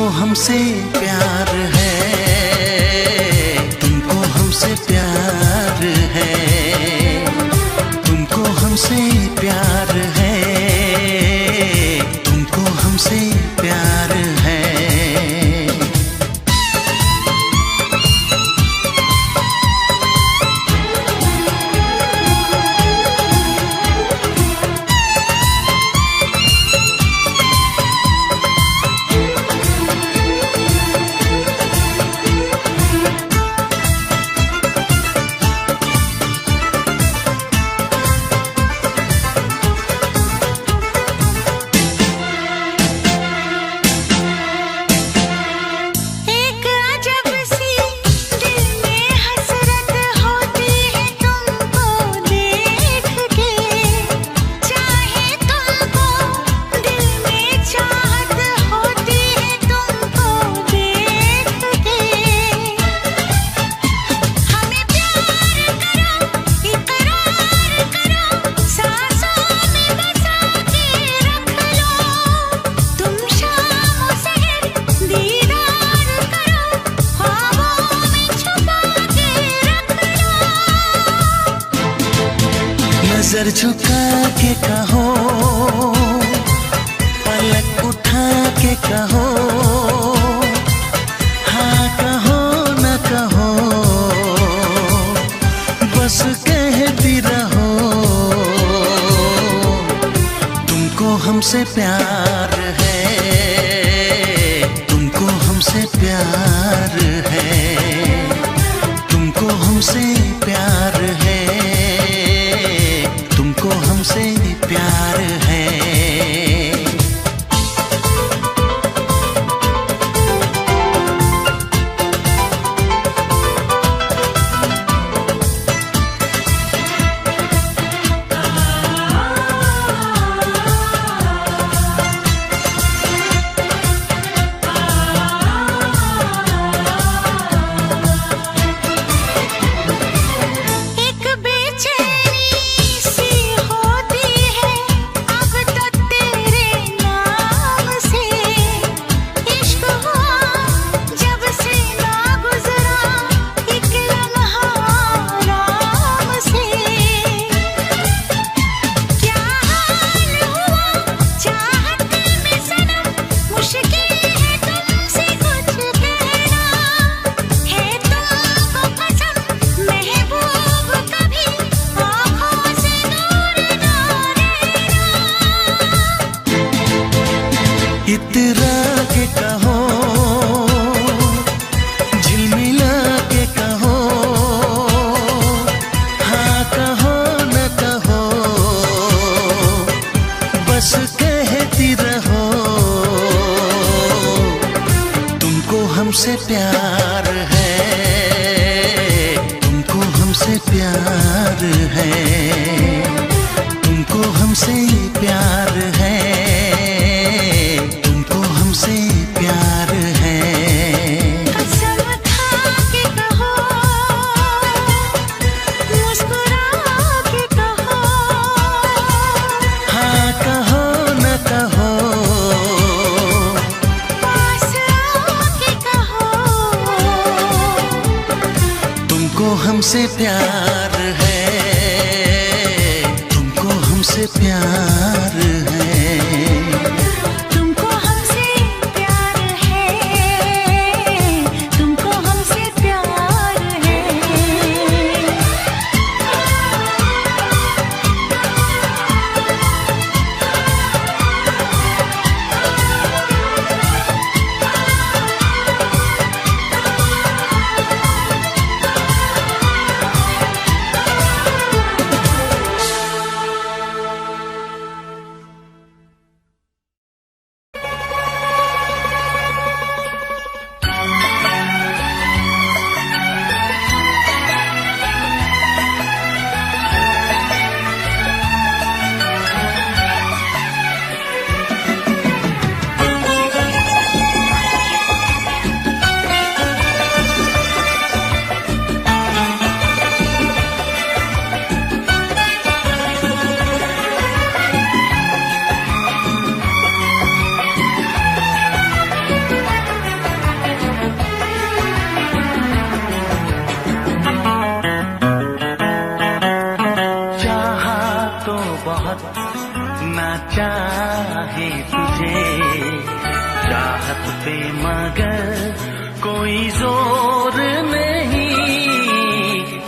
हमसे प्यार है, तुमको हमसे प्यार है, तुमको हमसे प्यार है, तुमको हमसे प्यार है। नजर झुका के कहो, पलक उठा के कहो, हाँ कहो न कहो, बस कहती रहो। तुमको हमसे प्यार है, तुमको हमसे प्यार है, तुमको हमसे प्यार है, तुमको हमसे प्यार है। इतरा के कहो, झिलमिला के कहो, हाँ कहो न कहो, बस कहती रहो। तुमको हमसे प्यार है, तुमको हमसे प्यार है, तुमको हमसे प्यार है, तुमको हमसे प्यार है। कसम खा के कहो, मुस्कुरा के कहो, हाँ कहो न कहो, पास आके कहो। तुमको हमसे प्यार है, तुमको हमसे प्यार है। तुमको हमसे प्यार है, तुमको हमसे प्यार है। चाहत पे मगर कोई जोर नहीं,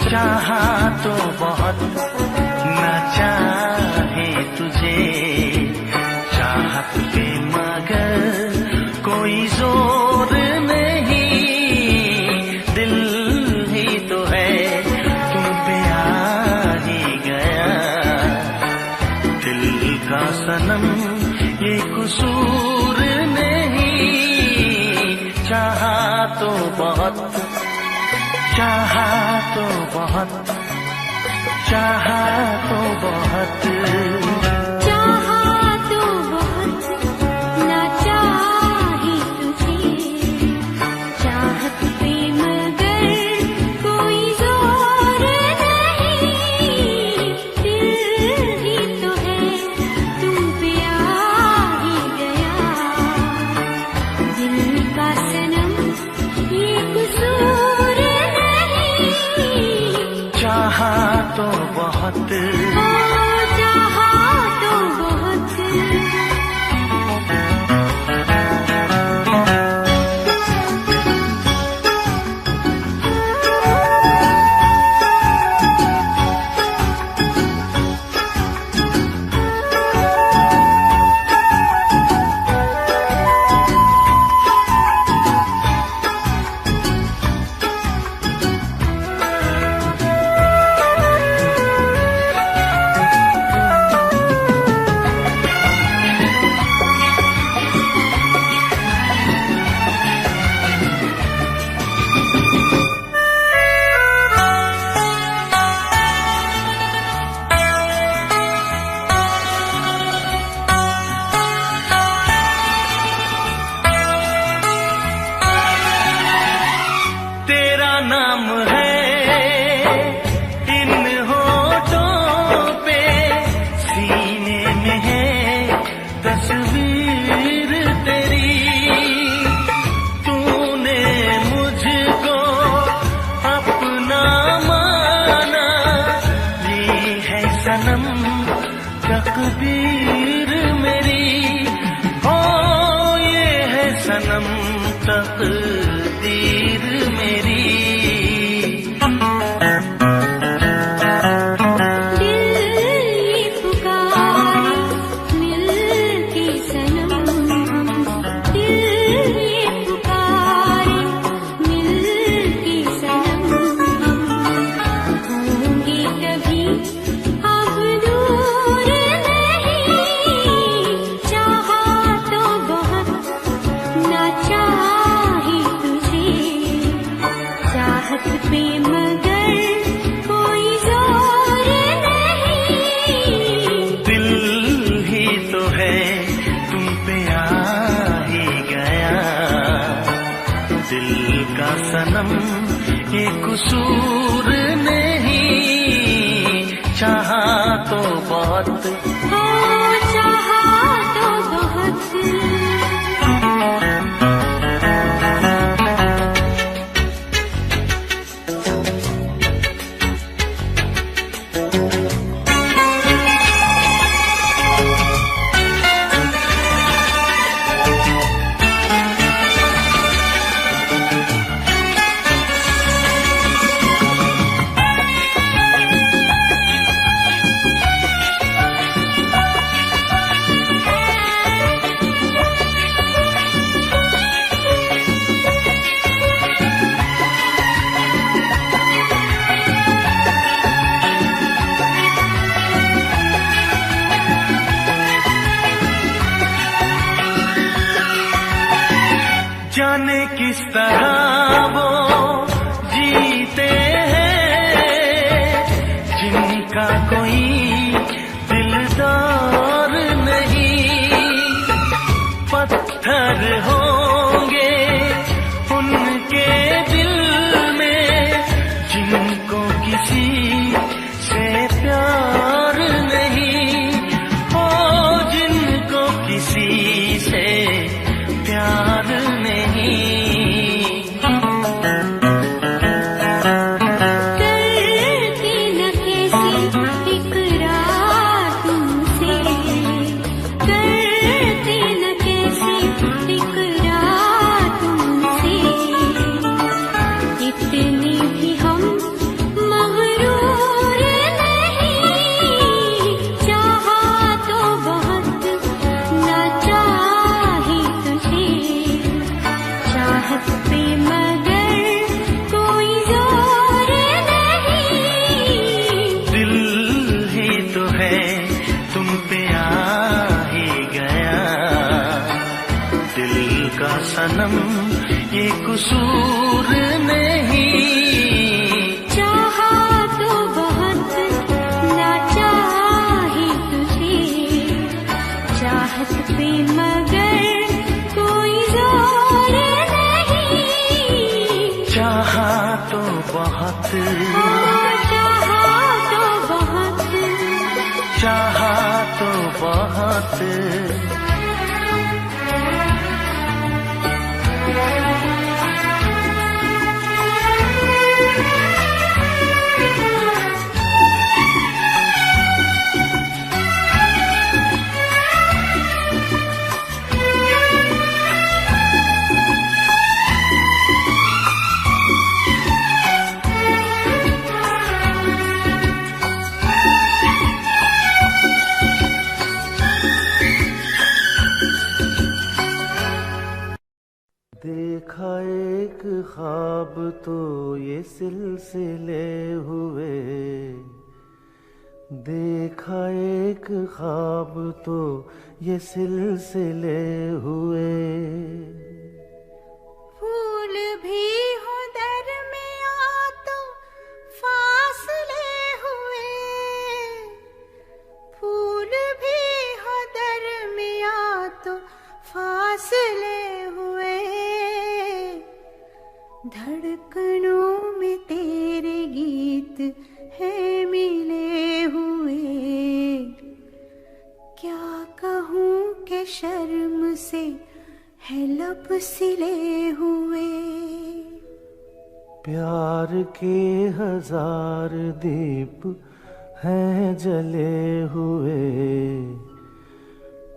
चाहा तो बहुत न चाहे तुझे। चाहत पे मगर कोई जोर नहीं, दिल ही तो है तुम पे आ ही गया। दिल का सनम ये कसूर नहीं, चाहा तो बहुत, चाहा तो बहुत, चाहा तो बहुत, चाहा तो बहुत ना चाहे तुझे। चाहत पे मगर कोई जोर नहीं, दिल ही तो है तुम पे आ ही गया। दिल का सनम ये कसूर नहीं, चाहा तो बहुत, ओ चाहा तो बहुत। तेरा नाम है इन होठों पे, सीने में है तस्वीर तेरी। तूने मुझको अपना माना, ये है सनम तकदीर मेरी। ओ ये है सनम तकदीर मेरी। दिल ये पुकारे मिल के सनम, दिल ये पुकारे मिल के सनम। होंगे कभी अब दूर नहीं, चाहा तो बहुत ना चाहे तुझे। चाहत पे मगर कोई जोर नहीं, दिल ही तो है तुम पे आ ही गया। दिल का सनम ये कसूर नहीं, चाहा तो बहुत, ओ चाहा तो बहुत। जाने किस तरह वो जीते हैं जिनका कोई दिलदार नहीं। पत्थर होंगे उनके दिल में जिनको किसी से प्यार नहीं। ओ जिनको किसी से प्यार नहीं। सनम ये कसूर नहीं। चाहा तो बहुत ना चाही तुझे, चाहत पे मगर कोई जोर नहीं। चाहा तो बहुत, चाहा तो बहुत, चाहा तो बहुत। देखा एक ख्वाब तो ये सिलसिले हुए, देखा एक ख्वाब तो ये सिलसिले हुए। फूल भी हो दरमिया तो फासले हुए, फूल भी हो दरमिया तो फासले हुए। धड़कनों में तेरे गीत है मिले हुए। क्या कहूँ कि शर्म से है लब सिले हुए। प्यार के हजार दीप हैं जले हुए,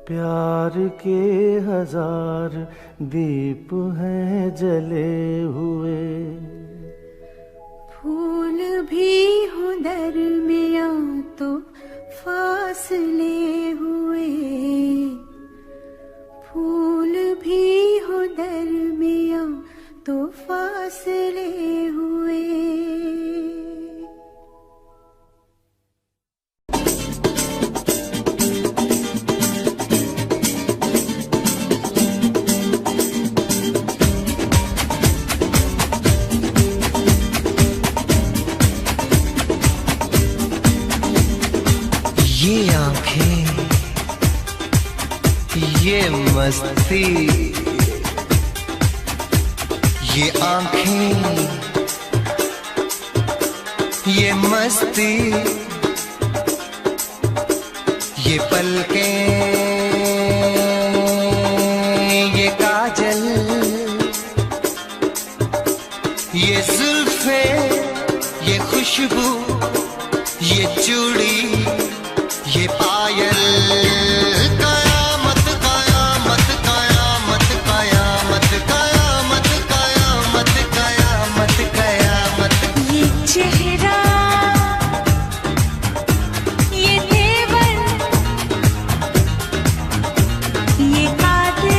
प्यार के हजार दीप हैं जले हुए। फूल भी हो दरमिया तो फासले हुए, फूल भी हो दरमिया तो फासले हुए। ये आंखें, ये मस्ती, ये आंखें, ये मस्ती, ये पलकें, ये काजल, ये जुल्फे, ये खुशबू, ये चूड़ी, ये पायल। कयामत कयामत कयामत कयामत कयामत कयामत कयामत कयामत। ये चेहरा, ये तेवर, ये कातिल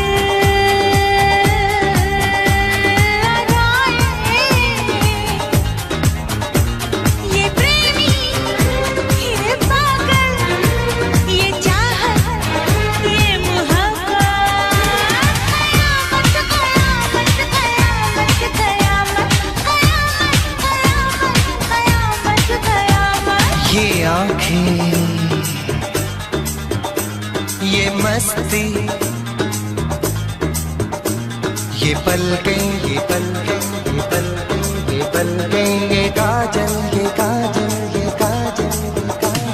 अदाएं, ये प्रेमी, ये पागल, ये चाहत, ये मोहब्बत। कयामत कयामत कयामत कयामत कयामत कयामत। ये आंखें, ये मस्ती, ये पलकें, ये पलकें, ये पलकें, ये पलकें, ये काजल, ये काजल, ये काजल, ये काजल।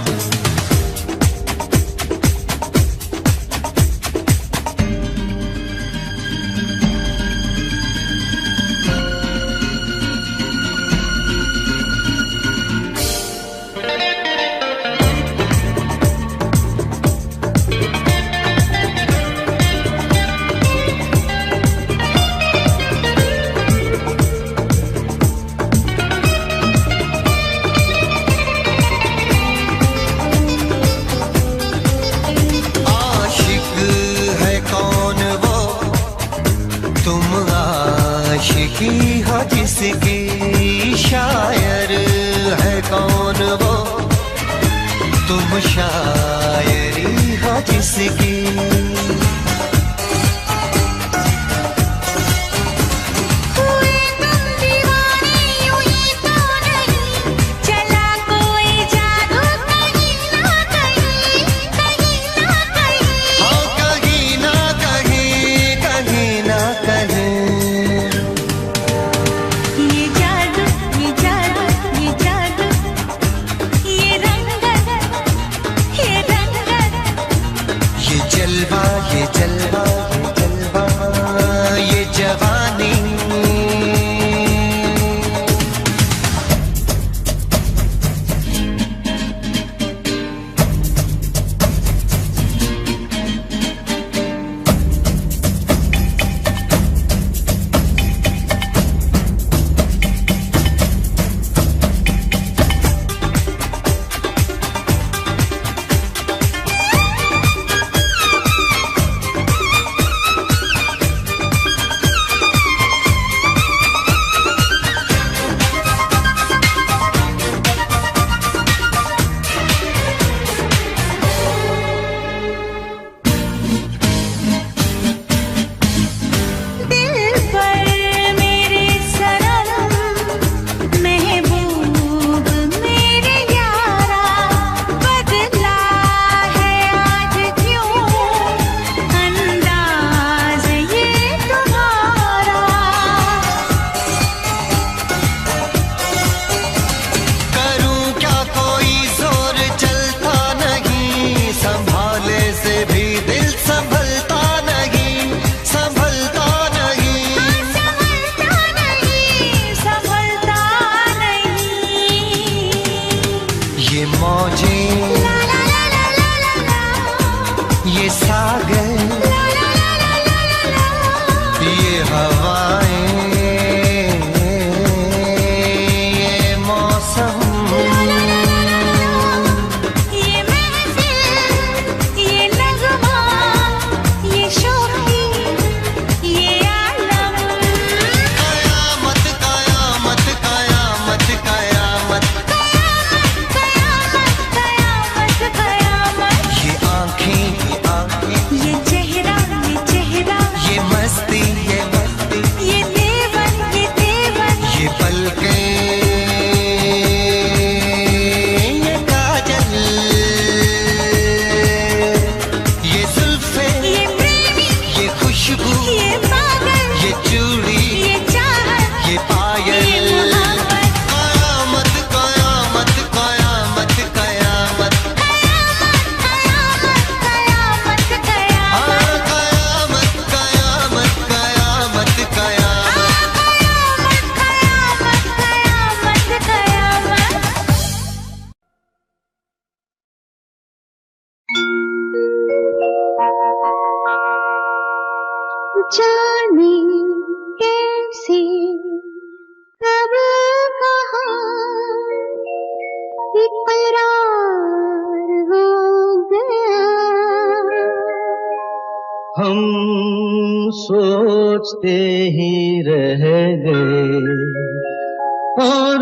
आशिकी हो जिसकी, शायर है कौन वो, तुम शायरी हो जिसकी। हवाएं, ये मौसम, ये महफिल, ये नगमा, ये शोखी, ये आलम। कयामत कयामत कयामत कयामत कयामत कयामत कयामत। ये आँखें ये चेहरा, ये मस्ती ये देवन, ये पलकें, ये काजल, ये जुल्फे, ये प्रेमी, ये खुशबू, ये पागल, ये चूड़ी, ये चाहत, ये पायल। ये मोहब्बत। कयामत कयामत कयामत कयामत कयामत कयामत कयामत। कयामत कयामत कयामत कयामत कयामत कयामत कयामत। जाने कैसे कब कहाँ इकरार हो गया। हम सोचते ही रह गए और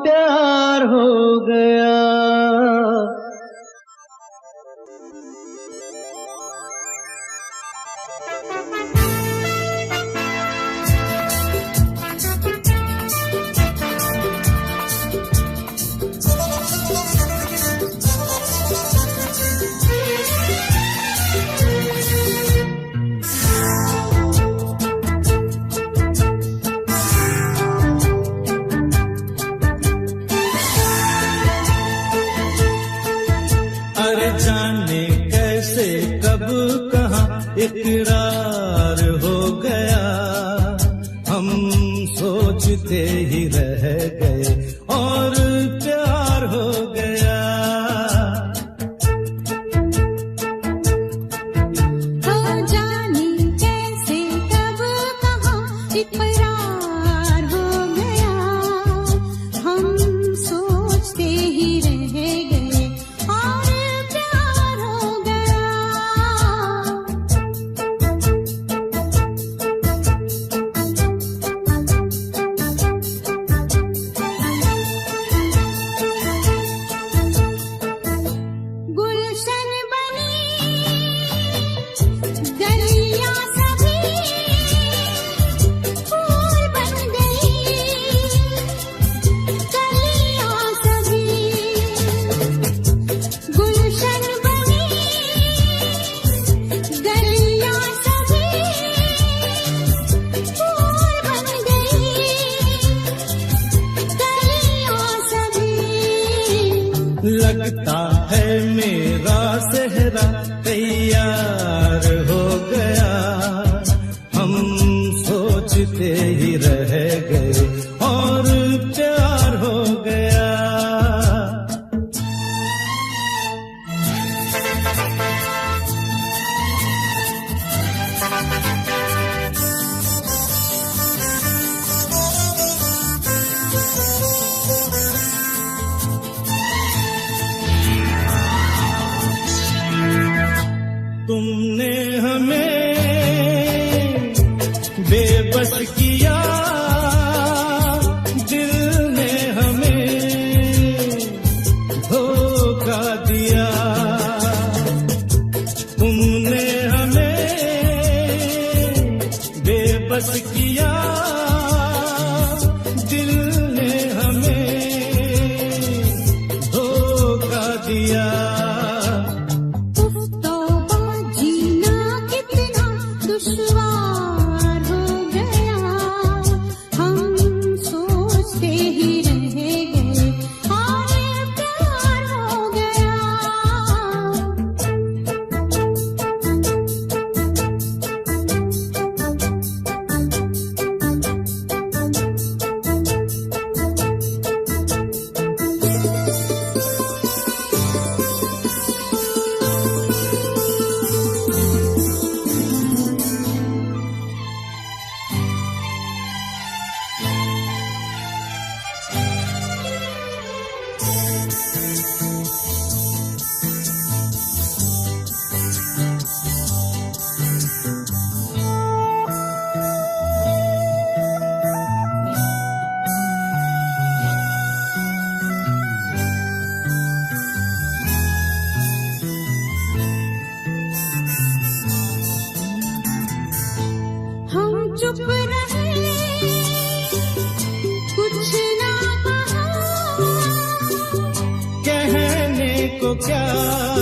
प्यार हो गया। अरे जाने कैसे कब कहाँ इकरार हो गया। हम सोचते ही रह गए और प्यार हो गया। हो जाने कैसे कब कहाँ इकरार हो गया। हम सोचते ही रह गए और प्यार हो गया। गुलशन बनी गलियां सभी फूल बन गई। गलियां सभी गुलशन बनी गलियां सभी फूल बन गई। गलियां सभी लगता है मेरा सेहरा तैयार हो गया। हम सोचते ही रह गए और प्यार हो गया। तुमने हमें बेबस किया, दिल ने हमें धोखा दिया। तुमने हमें बेबस किया, दिल ने हमें धोखा दिया। तौबा जीना कितना दुश्वार हो गया। को क्या